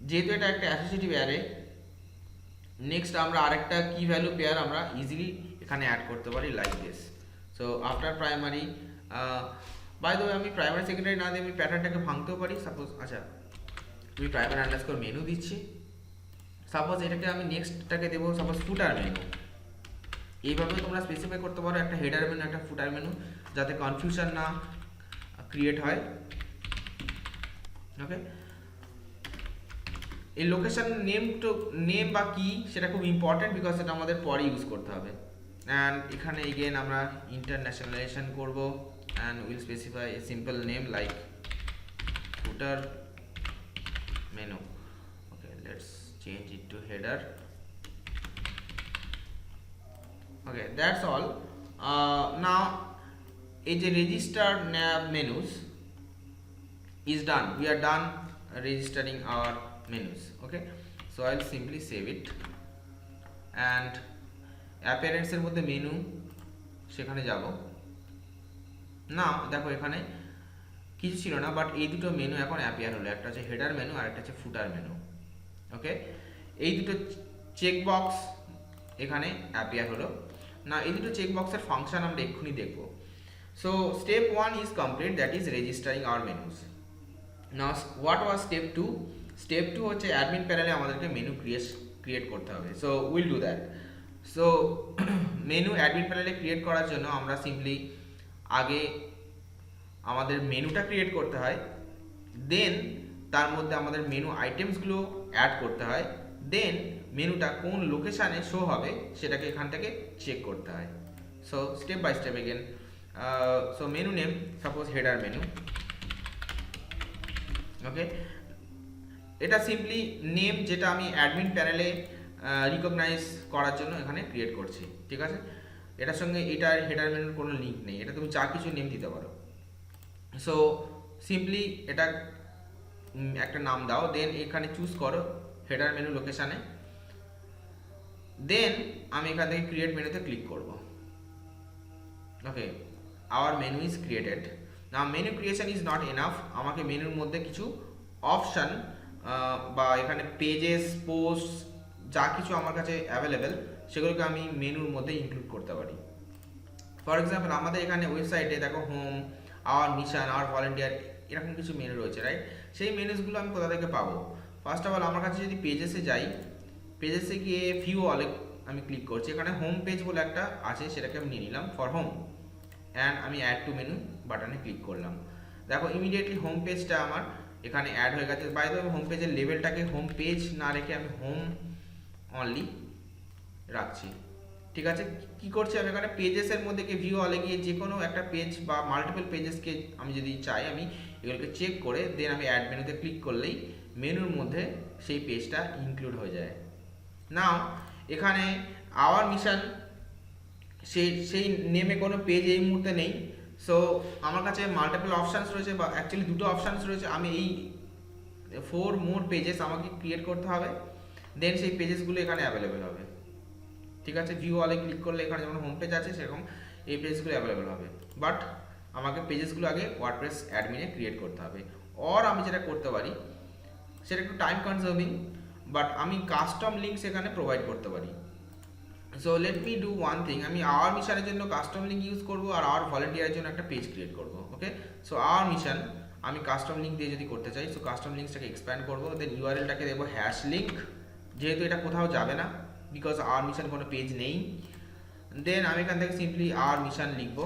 যেহেতু এটা একটা অ্যাসোসিয়েটিভ অ্যারে, নেক্সট আমরা আরেকটা কি ভ্যালু পেয়ার আমরা ইজিলি এখানে অ্যাড করতে পারি like this. So after primary, by the way আমি প্রাইমারি সেকেন্ডারি না দিয়ে আমি প্যাটার্নটাকে ভাঙতেও পারি। সাপোজ আচ্ছা আমি প্রাইমারি আন্ডারস্কোর মেনু দিচ্ছি, সাপোজ এটাকে আমি নেক্সটটাকে দেবো সাপোজ ফুটার মেনু। এইভাবে তোমরা স্পেসিফাই করতে পারো একটা হেডার মেনু একটা ফুটার মেনু, যাতে কনফিউশন না ক্রিয়েট হয়। ওকে, এই লোকেশন নেম বা কি সেটা খুব ইম্পর্টেন্ট, বিকজ সেটা আমাদের পরে ইউজ করতে হবে। অ্যান্ড এখানে এগেন আমরা ইন্টারন্যাশনালাইজেশন করব and we'll specify a simple name like footer menu. Okay, let's change it to header. Okay, that's all. Now a register nav menus is done. We are done registering our menus. Okay, so I'll simply save it, and appearance এর মধ্যে menu সেখানে যাব না। দেখো এখানে কিছু ছিল না, বাট এই দুটো মেনু এখন অ্যাপিয়ার হলো, একটা হচ্ছে হেডার মেনু আর একটা হচ্ছে ফুটার মেনু। ওকে, এই দুটো চেক বক্স এখানে অ্যাপিয়ার হলো না। এই দুটো চেক বক্সের ফাংশন আমরা এক্ষুনি দেখব। So step 1 is complete, that is registering our menus. Now what was step 2? Step 2 হচ্ছে অ্যাডমিন প্যানেলে আমাদেরকে মেনু ক্রিয়েট করতে হবে। So will do that. So menu admin প্যানেলে ক্রিয়েট করার জন্য আমরা সিম্পলি আগে আমাদের মেনুটা ক্রিয়েট করতে হয়, দেন তার মধ্যে আমাদের মেনু আইটেমসগুলো অ্যাড করতে হয়, দেন মেনুটা কোন লোকেশানে শো হবে সেটাকে এখান থেকে চেক করতে হয়। So step by step again. So menu name suppose header menu. Okay, এটা সিম্পলি নেম, যেটা আমি অ্যাডমিন প্যানেলে রিকগনাইজ করার জন্য এখানে ক্রিয়েট করছি, ঠিক আছে। এটার সঙ্গে এটার হেডার মেনুর কোনো লিঙ্ক নেই, এটা তুমি যা কিছু নেম দিতে পারো। সো সিম্পলি এটা একটা নাম দাও, দেন এখানে চুজ করো হেডার মেনু লোকেশানে, দেন আমি এখান থেকে ক্রিয়েট মেনুতে ক্লিক করব। ওকে, আওয়ার মেনু ইজ ক্রিয়েটেড। না, menu creation is not enough, আমাকে মেনুর মধ্যে কিছু অপশান বা এখানে পেজেস, পোস্ট যা কিছু আমার কাছে অ্যাভেলেবেল সেগুলোকে আমি মেনুর মধ্যে ইনক্লুড করতে পারি। ফর এক্সাম্পল, আমাদের এখানে ওয়েবসাইটে দেখো home, our mission, our volunteer, এরকম কিছু মেনু রয়েছে, রাইট। সেই মেনুসগুলো আমি কোথা থেকে পাবো? ফার্স্ট অফ অল আমার কাছে যদি পেজেসে যাই, পেজেসে গিয়ে ভিউ অলে আমি ক্লিক করছি, এখানে হোম পেজ বলে একটা আছে, সেটাকে আমি নিয়ে নিলাম ফর হোম, অ্যান্ড আমি অ্যাড টু মেনু বাটনে ক্লিক করলাম। দেখো ইমিডিয়েটলি হোম পেজটা আমার এখানে অ্যাড হয়ে গেছে। বাই দ্য ওয়ে, হোম পেজের লেভেলটাকে হোম পেজ না রেখে আমি হোম অনলি রাখছি, ঠিক আছে। কি করছি আমি এখানে পেজেসের মধ্যে গিয়ে ভিউ অলে গিয়ে যে কোনো একটা পেজ বা মাল্টিপল পেজেসকে আমি যদি চাই, আমি এগুলোকে চেক করে দেন আমি অ্যাড মেনুতে ক্লিক করলেই মেনুর মধ্যে সেই পেজটা ইনক্লুড হয়ে যায়। নাও এখানে আওয়ার মিশন সেই নেমে কোনো পেজ এই মুহূর্তে নেই। সো আমার কাছে মাল্টিপল অপশানস রয়েছে, বা অ্যাকচুয়ালি দুটো অপশানস রয়েছে। আমি এই 4 মোর পেজেস আমাকে ক্রিয়েট করতে হবে, দেন সেই পেজেসগুলো এখানে অ্যাভেলেবেল হবে, ঠিক আছে। ভিউ অলে ক্লিক করলে এখানে যেমন হোম পেজ আছে সেরকম এই পেজগুলো অ্যাভেলেবেল হবে, বাট আমাকে পেজেসগুলো আগে ওয়ার্ডপ্রেস অ্যাডমিনে ক্রিয়েট করতে হবে। অর আমি যেটা করতে পারি, সেটা একটু টাইম কনজার্ভিং, বাট আমি কাস্টম লিঙ্কস এখানে প্রোভাইড করতে পারি। So let me do one thing, আমি আওয়ার মিশনের জন্য কাস্টম লিঙ্ক ইউজ করবো, আর আওয়ার ভলেন্টিয়ারের জন্য একটা পেজ ক্রিয়েট করবো। ওকে, সো আওয়ার মিশন আমি কাস্টম লিঙ্ক দিয়ে যদি করতে চাই, সো কাস্টম লিঙ্কসটাকে এক্সপ্যান্ড করবো, দেন ইউআরএলটাকে দেবো হ্যাশ লিঙ্ক, যেহেতু এটা কোথাও যাবে না বিকজ আওয়ার মিশন কোনো পেজ নেই। দেন আমি এখান থেকে সিম্পলি আওয়ার মিশন লিখবো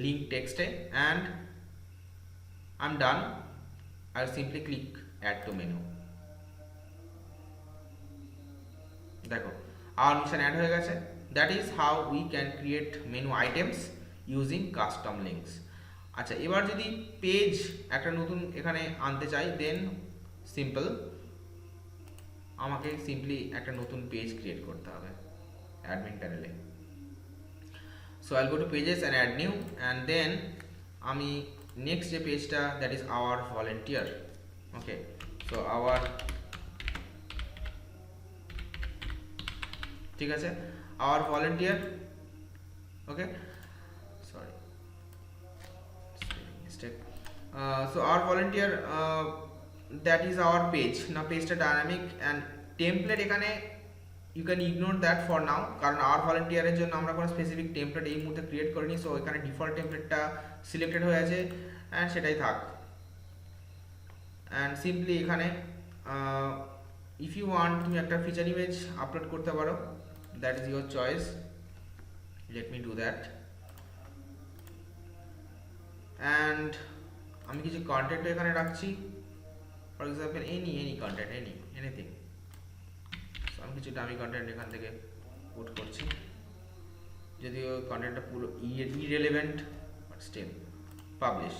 লিঙ্ক টেক্সটে, and I am done. I simply click add to menu. দেখো আওয়ার মিশন অ্যাড হয়ে গেছে। That is how we can create menu items using custom links. আচ্ছা, এবার যদি পেজ একটা নতুন এখানে আনতে চাই, দেন সিম্পল আমাকে সিম্পলি একটা নতুন পেজ ক্রিয়েট করতে হবে অ্যাডমিন প্যানেলে। So I'll go to pages and add new, and then আমি নেক্সট যে পেজটা, that is our volunteer. Okay, so our, ঠিক আছে, our volunteer. Okay, sorry mistake. So our volunteer, that is our page. না, পেজটা dynamic and template এখানে you can ignore that for now, কারণ our ভলেন্টিয়ারের জন্য আমরা কোনো স্পেসিফিক টেমপ্লেট এই মুহূর্তে ক্রিয়েট করিনি। সো এখানে ডিফল্ট টেমপ্লেটটা সিলেক্টেড হয়ে আছে, অ্যান্ড সেটাই থাক। অ্যান্ড সিম্পলি এখানে ইফ ইউ ওয়ান্ট তুমি একটা ফিচার ইমেজ আপলোড করতে পারো, that is your choice. Let me do that. And আমি কিছু কন্টেন্ট এখানে রাখছি, for example any content, anything. So আমি কিছু দামি কন্টেন্ট এখান থেকে পুট করছি, যদিও কন্টেন্টটা পুরো irrelevant, but still publish.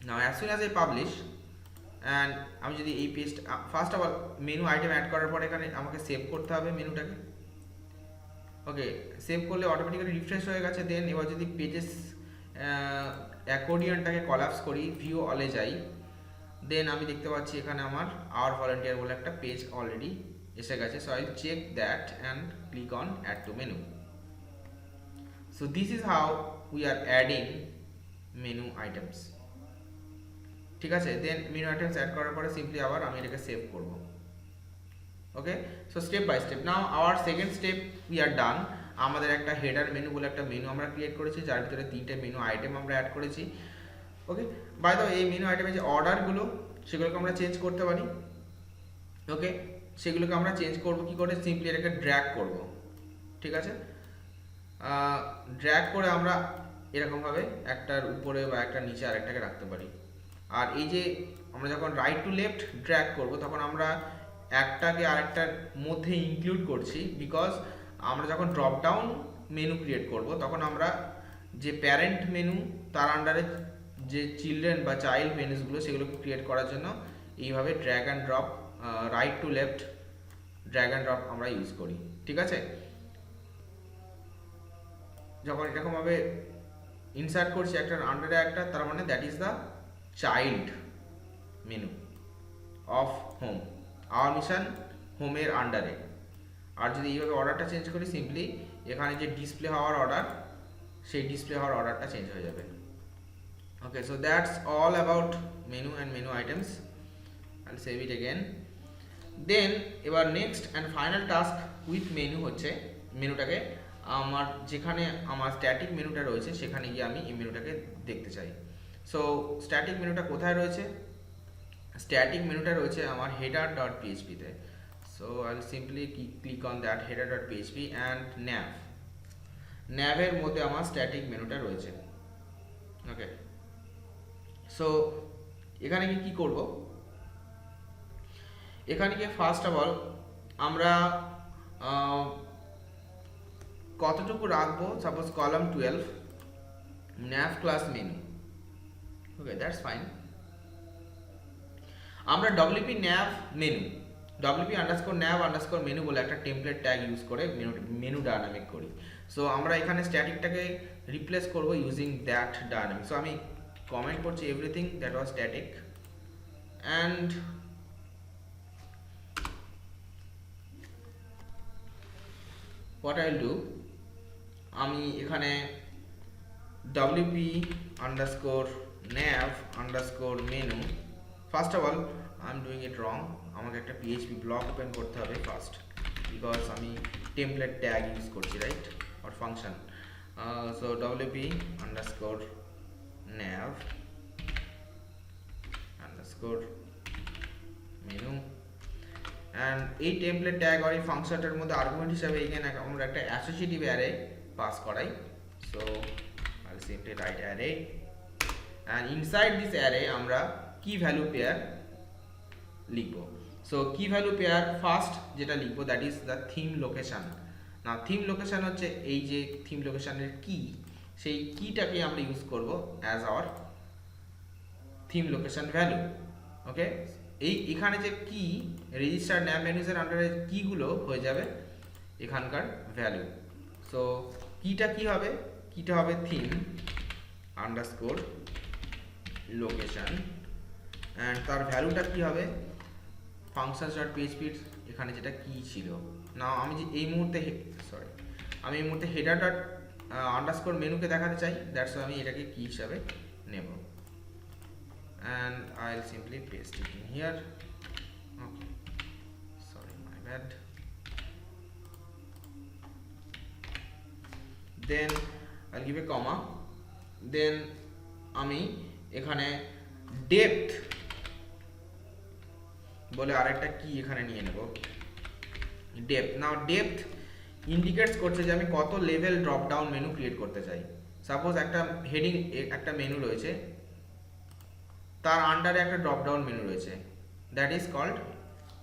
Now as soon as I publish, and আমি যদি এই পেজটা first of all menu item add করার পরে এখানে আমাকে সেভ করতে হবে মেনুটাকে। ওকে, সেভ করলে অটোমেটিক্যালি রিফ্রেশ হয়ে গেছে। দেন এবার যদি পেজেস অ্যাকর্ডিয়নটাকে কলাপস করি, ভিউ অলে যাই, দেন আমি দেখতে পাচ্ছি এখানে আমার আওয়ার ভলেন্টিয়ার বলে একটা পেজ অলরেডি এসে গেছে। So I check that and click on add to menu. So this is how we are adding menu items, ঠিক আছে। দেন মেনু আইটেমস অ্যাড করার পরে সিম্পলি আবার আমি এটাকে সেভ করব। Okay, so step by step. Now our second step we are done. আমাদের একটা হেডার মেনু বলে একটা মেনু আমরা ক্রিয়েট করেছি, যার ভিতরে 3টে মেনু আইটেম আমরা অ্যাড করেছি। ওকে, বাই দ্য এই মেনু আইটেমের যে অর্ডারগুলো সেগুলোকে আমরা চেঞ্জ করতে পারি। ওকে, সেগুলোকে আমরা চেঞ্জ করব কি করে? সিম্পলি এটাকে ড্র্যাগ করব, ঠিক আছে। ড্র্যাগ করে আমরা এরকমভাবে একটার উপরে বা একটা নিচে আরেকটাকে রাখতে পারি। আর এই যে আমরা যখন রাইট টু লেফট ড্র্যাগ করব, তখন আমরা একটাকে আরেকটার মধ্যে ইনক্লুড করছি, বিকজ আমরা যখন ড্রপ ডাউন মেনু ক্রিয়েট করব, তখন আমরা যে প্যারেন্ট মেনু তার আন্ডারে যে চিলড্রেন বা চাইল্ড মেনুসগুলো সেগুলোকে ক্রিয়েট করার জন্য এইভাবে drag and drop, right to left drag and drop আমরা ইউজ করি, ঠিক আছে। যখন এরকমভাবে ইনসার্ট করছি একটা আন্ডারে একটা, তার মানে that is the child menu of home, our mission হোমের আন্ডারে। আর যদি এইভাবে অর্ডারটা চেঞ্জ করি, সিম্পলি এখানে যে ডিসপ্লে হওয়ার অর্ডার, সেই ডিসপ্লে হওয়ার অর্ডারটা চেঞ্জ হয়ে যাবে। Okay, so that's all about menu and menu items. I'll save it again. Then এবার next and final task with menu হচ্ছে মেনুটাকে আমার যেখানে আমার স্ট্যাটিক মেনুটা রয়েছে সেখানে গিয়ে আমি এই মেনুটাকে দেখতে চাই। সো স্ট্যাটিক মেনুটা কোথায় রয়েছে? স্ট্যাটিক মেনুটা রয়েছে আমার header.php তে। So I'll simply click on that header.php and nav এর মধ্যে আমার স্ট্যাটিক মেনুটা রয়েছে। ওকে, সো এখানে কি করব? এখানে গিয়ে ফার্স্ট অফ অল আমরা কতটুকু রাখবো, suppose column 12 nav class menu. Okay, that's fine. আমরা wp nav menu, wp nav menu বলে একটা টেমপ্লেট ট্যাগ ইউজ করে মেনু ডায়নামিক করি। সো আমরা এখানে স্ট্যাটিকটাকে রিপ্লেস করব ইউজিং দ্যাট ডায়নামিক। সো আমি কমেন্ট করছি everything that was static and what I'll do, আমি এখানে wp nav menu, first of all I'm doing it wrong, আমাকে একটা PHP ব্লক ওপেন করতে হবে ফার্স্ট, বিকজ আমি টেমপ্লেট ট্যাগ ইউজ করছি, right, or function. So wp nav menu and এই template tag আর এই ফাংশনটার মধ্যে আর্গুমেন্ট হিসেবে এখানে আমরা একটা অ্যাসোসিয়েটিভ অ্যারে পাস করাই। So I'll simply write array and inside this array আমরা কি ভ্যালু পেয়ার লিখব। সো কি ভ্যালু পেয়ার ফার্স্ট যেটা লিখব that is the theme location. না, থিম লোকেশন হচ্ছে এই যে থিম লোকেশনের কি, সেই কিটাকে আমরা ইউজ করব as our theme location value. Okay, এখানে যে কি রেজিস্টার nav menus এর আন্ডারে কিগুলো হয়ে যাবে এখানকার ভ্যালু। সো কিটা কি হবে? কিটা হবে থিম আন্ডারস্কোর লোকেশন অ্যান্ড তার ভ্যালুটা কি হবে functions.php এখানে যেটা কি ছিল। না, আমি যে এই মুহূর্তে আমি এই মুহূর্তে header মেনুকে দেখাতে চাই, দ্যাটস আমি এটাকে কি হিসাবে নেব and I'll simply paste it in here. Okay, sorry, my bad. Then I'll give a comma, then আমি এখানে depth বলে আরেকটা কি এখানে নিয়ে নেব, depth। নাও depth ইন্ডিকেটস করছে যে আমি কত level drop down menu create করতে চাই। সাপোজ একটা হেডিং একটা মেনু রয়েছে, তার আন্ডারে একটা ড্রপ ডাউন মেনু রয়েছে, দ্যাট ইজ কল্ড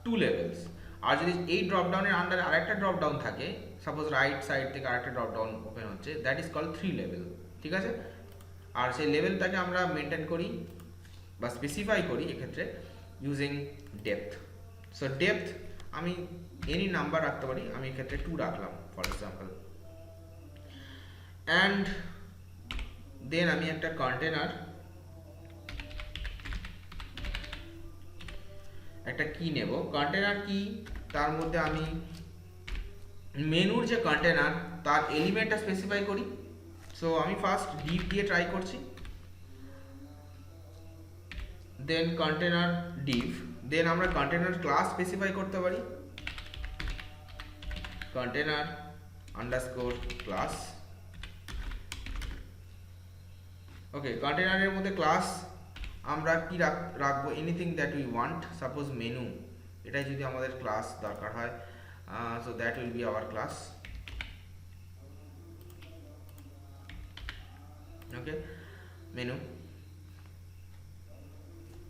2 লেভেলস। আর যদি এই ড্রপ ডাউনের আন্ডারে আরেকটা ড্রপ ডাউন থাকে, সাপোজ রাইট সাইড থেকে আরেকটা ড্রপ ডাউন ওপেন হচ্ছে, দ্যাট ইজ কল্ড 3 লেভেল, ঠিক আছে। আর সেই লেভেলটাকে আমরা মেনটেন করি বা স্পেসিফাই করি এক্ষেত্রে ইউজিং ডেপথ। সো ডেপথ আমি এনি নাম্বার রাখতে পারি, আমি এক্ষেত্রে 2 রাখলাম ফর এক্সাম্পল। অ্যান্ড দেন আমি একটা কন্টেনার একটা কি নেব, কন্টেনার কি, তার মধ্যে আমি মেনুর যে কন্টেনার তার এলিমেন্টটা স্পেসিফাই করি। সো আমি ফার্স্ট div দিয়ে ট্রাই করছি, দেন কন্টেনার div, দেন আমরা কন্টেনার ক্লাস স্পেসিফাই করতে পারি, কন্টেনার আন্ডারস্কোর ক্লাস। ওকে, কন্টেনারের মধ্যে ক্লাস আমরা কি রাখবো, anything that we want, suppose menu, এটাই যদি আমাদের ক্লাস দরকার হয়, so that will be our class. Okay, menu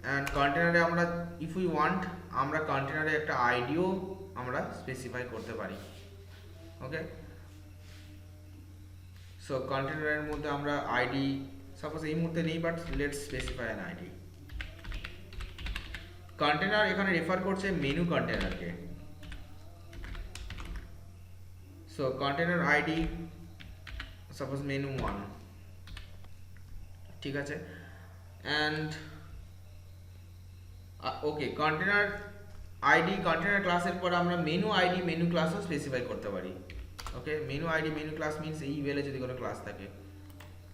and কন্টেনারে আমরা ইফ উই ওয়ান্ট আমরা কন্টেনারে একটা আইডিও আমরা স্পেসিফাই করতে পারি। ওকে, সো কন্টেনারের মধ্যে আমরা আইডি সাপোজ এই মুহূর্তে নেই, but let's specify an ID. Container এখানে রেফার করছে মেনু কন্টেনারকে। So container ID suppose menu 1, ঠিক আছে। And okay, container ID container ক্লাসের পর আমরা মেনু আইডি মেনু ক্লাসও স্পেসিফাই করতে পারি। Okay, menu ID menu class means এই ইউএল এ যদি কোনো ক্লাস থাকে।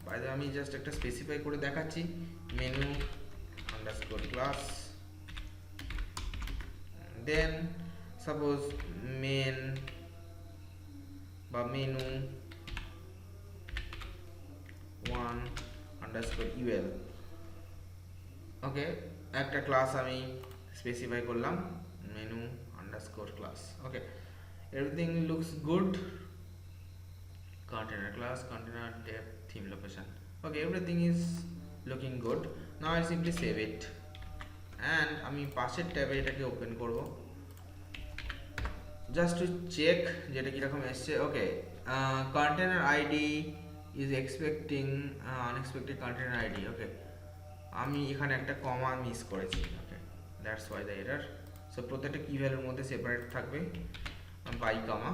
বাইরে আমি জাস্ট একটা স্পেসিফাই করে দেখাচ্ছি, menu underscore class, then suppose main বা মেনু 1 আন্ডারস্কোর ইউএল। ওকে, একটা ক্লাস আমি স্পেসিফাই করলাম menu underscore class. Okay, everything looks good. Container class, container depth, theme location. Okay, everything is looking good. Now I simply save it and আমি পাশের ট্যাবে এটাকে open করব just to check যেটা কিরকম এসছে। Okay, container ID is expecting unexpected container ID. Okay, আমি এখানে একটা কমা মিস করেছি। Okay, that's why the error. So প্রত্যেকটা কি ভ্যালুর মধ্যে সেপারেট থাকবে by comma.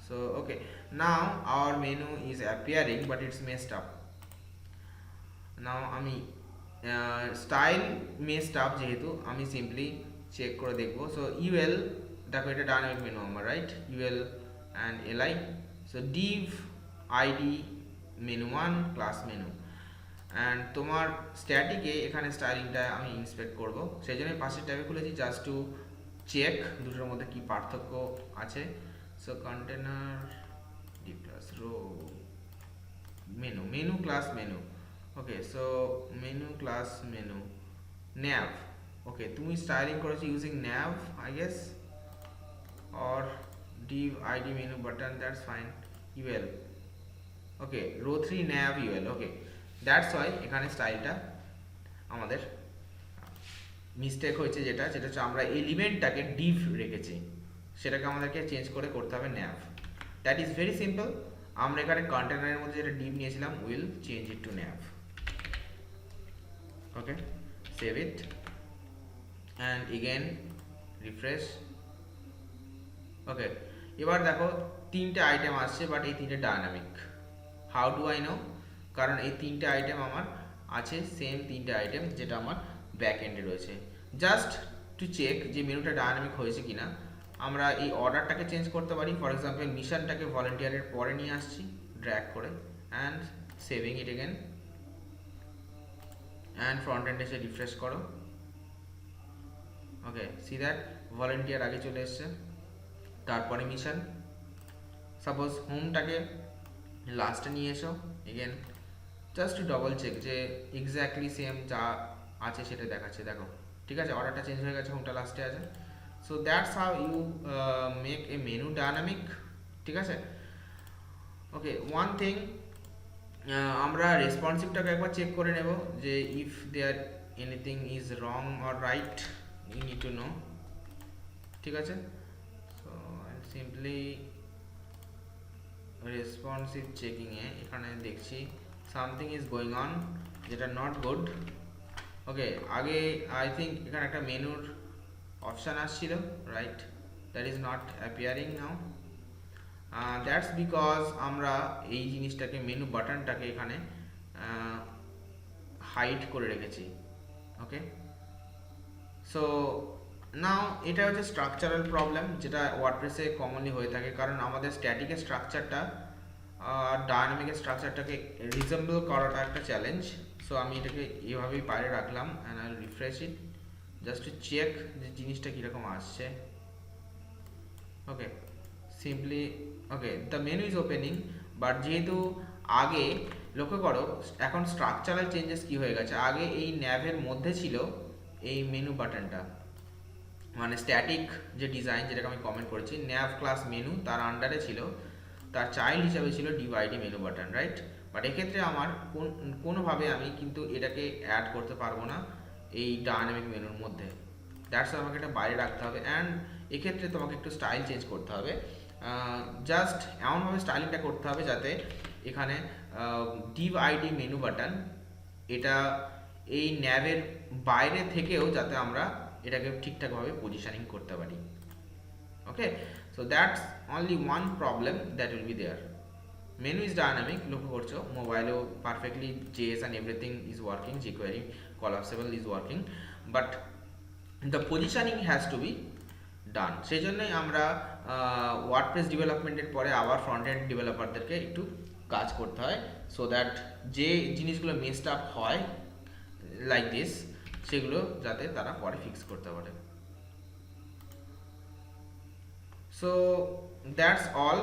So okay, now our menu is appearing but it's messed up. Now আমি স্টাইল মেসড আপ যেহেতু আমি সিম্পলি চেক করে দেখবো। সো ইউএল দেখো এটা ডাইনামিক মেনু আমার, right? UL and LI. So Depp ID menu 1 class menu, and তোমার স্ট্যাটিকে এখানে স্টাইলিংটা আমি ইন্সপেক্ট করব, সেই জন্য পাশের ট্যাবে খুলেছি জাস্ট টু চেক দুটোর মধ্যে কি পার্থক্য আছে। So container d plus row menu class menu. Okay, so menu class menu nav. Okay, তুমি styling করেছো using nav I guess, or div id menu button, that's fine. ul. Okay, row 3 nav ul. Okay, that's why এখানে স্টাইলটা আমাদের mistake হয়েছে, যেটা হচ্ছে আমরা এলিমেন্টটাকে div রেখেছি, সেটাকে আমাদেরকে চেঞ্জ করে করতে হবে nav. That is very simple. আমরা এখানে কন্টেনারের মধ্যে যেটা ডিভ নিয়েছিলাম will change it to nav. Okay, save it and again refresh. Okay, এবার দেখো তিনটে আইটেম আসছে, বাট এই তিনটে dynamic. How do I know? কারণ এই তিনটে আইটেম আমার আছে, সেম তিনটে আইটেম যেটা আমার ব্যাক এন্ডে রয়েছে। জাস্ট টু চেক যে মেনুটা ডায়নামিক হয়েছে কিনা, আমরা এই অর্ডারটাকে চেঞ্জ করতে পারি। ফর এক্সাম্পল মিশনটাকে ভলেন্টিয়ারের পরে নিয়ে আসছি ড্র্যাগ করে, and saving it again, and front end এসে রিফ্রেশ করো। ওকে, সি দ্যাট ভলেন্টিয়ার আগে চলে এসছে, তারপরে মিশন। সাপোজ হোমটাকে লাস্টে নিয়ে এসো again, just to double check যে এক্স্যাক্টলি সেম যা আছে সেটা দেখাচ্ছে। দেখো ঠিক আছে, অর্ডারটা চেঞ্জ হয়ে গেছে, হোমটা লাস্টে আছে। So that's how you make a menu dynamic. ঠিক আছে। ওকে, ওয়ান থিং, আমরা রেসপন্সিভটাকে একবার চেক করে নেব যে if there anything is wrong or right, you need to know. ঠিক আছে, সো সিম্পলি রেসপন্সিভ চেকিংয়ে এখানে দেখছি সামথিং ইজ গোয়িং অন, যেটা নট গুড। ওকে, আগে আই থিঙ্ক এখানে একটা মেনুর অপশান আসছিল, right? That is not appearing now. That's because আমরা এই জিনিসটাকে মেনু বাটনটাকে এখানে হাইড করে রেখেছি। ওকে, সো নাও এটা হচ্ছে স্ট্রাকচারাল প্রবলেম, যেটা ওয়ার্ডপ্রেসে কমনলি হয়ে থাকে, কারণ আমাদের স্ট্যাটিকের স্ট্রাকচারটা ডায়নামিকের স্ট্রাকচারটাকে রিজেম্বল করাটা একটা চ্যালেঞ্জ। সো আমি এটাকে এভাবেই বাইরে রাখলাম, and I will refresh it just to check যে জিনিসটা কীরকম আসছে। Okay, simply okay, the menu is opening, but যেহেতু আগে লক্ষ্য করো এখন স্ট্রাকচারাল চেঞ্জেস কি হয়ে গেছে। আগে এই ন্যাভের মধ্যে ছিল এই মেনু বাটনটা, মানে স্ট্যাটিক যে ডিজাইন যেটাকে আমি কমেন্ট করেছি, ন্যাভ ক্লাস মেনু তার আন্ডারে ছিল, তার চাইল্ড হিসাবে ছিল ডিভাইডি মেনু বাটন, রাইট? বাট এক্ষেত্রে আমার কোনোভাবে আমি কিন্তু এটাকে অ্যাড করতে পারবো না এই ডায়নামিক মেনুর মধ্যে। দ্যাটস আমাকে এটা বাইরে রাখতে হবে, অ্যান্ড এক্ষেত্রে তোমাকে একটু স্টাইল চেঞ্জ করতে হবে। জাস্ট এমনভাবে স্টাইলিংটা করতে হবে যাতে এখানে ডিভ আইডি মেনু বাটন এটা এই ন্যাবের বাইরে থেকেও যাতে আমরা এটাকে ঠিকঠাকভাবে পজিশনিং করতে পারি। Okay, so that's only one problem that will be there. Menu is dynamic, লক্ষ্য করছো মোবাইলেও perfectly JS and everything is working, jQuery collapsible is working, but the positioning has to be done. সেই জন্যই আমরা WordPress ডেভেলপমেন্টের পরে আবার front end ডেভেলপারদেরকে একটু কাজ করতে হয়, সো দ্যাট যে জিনিসগুলো মেসড আপ হয় লাইক দিস সেগুলো যাতে তারা পরে ফিক্স করতে পারে। So that's all.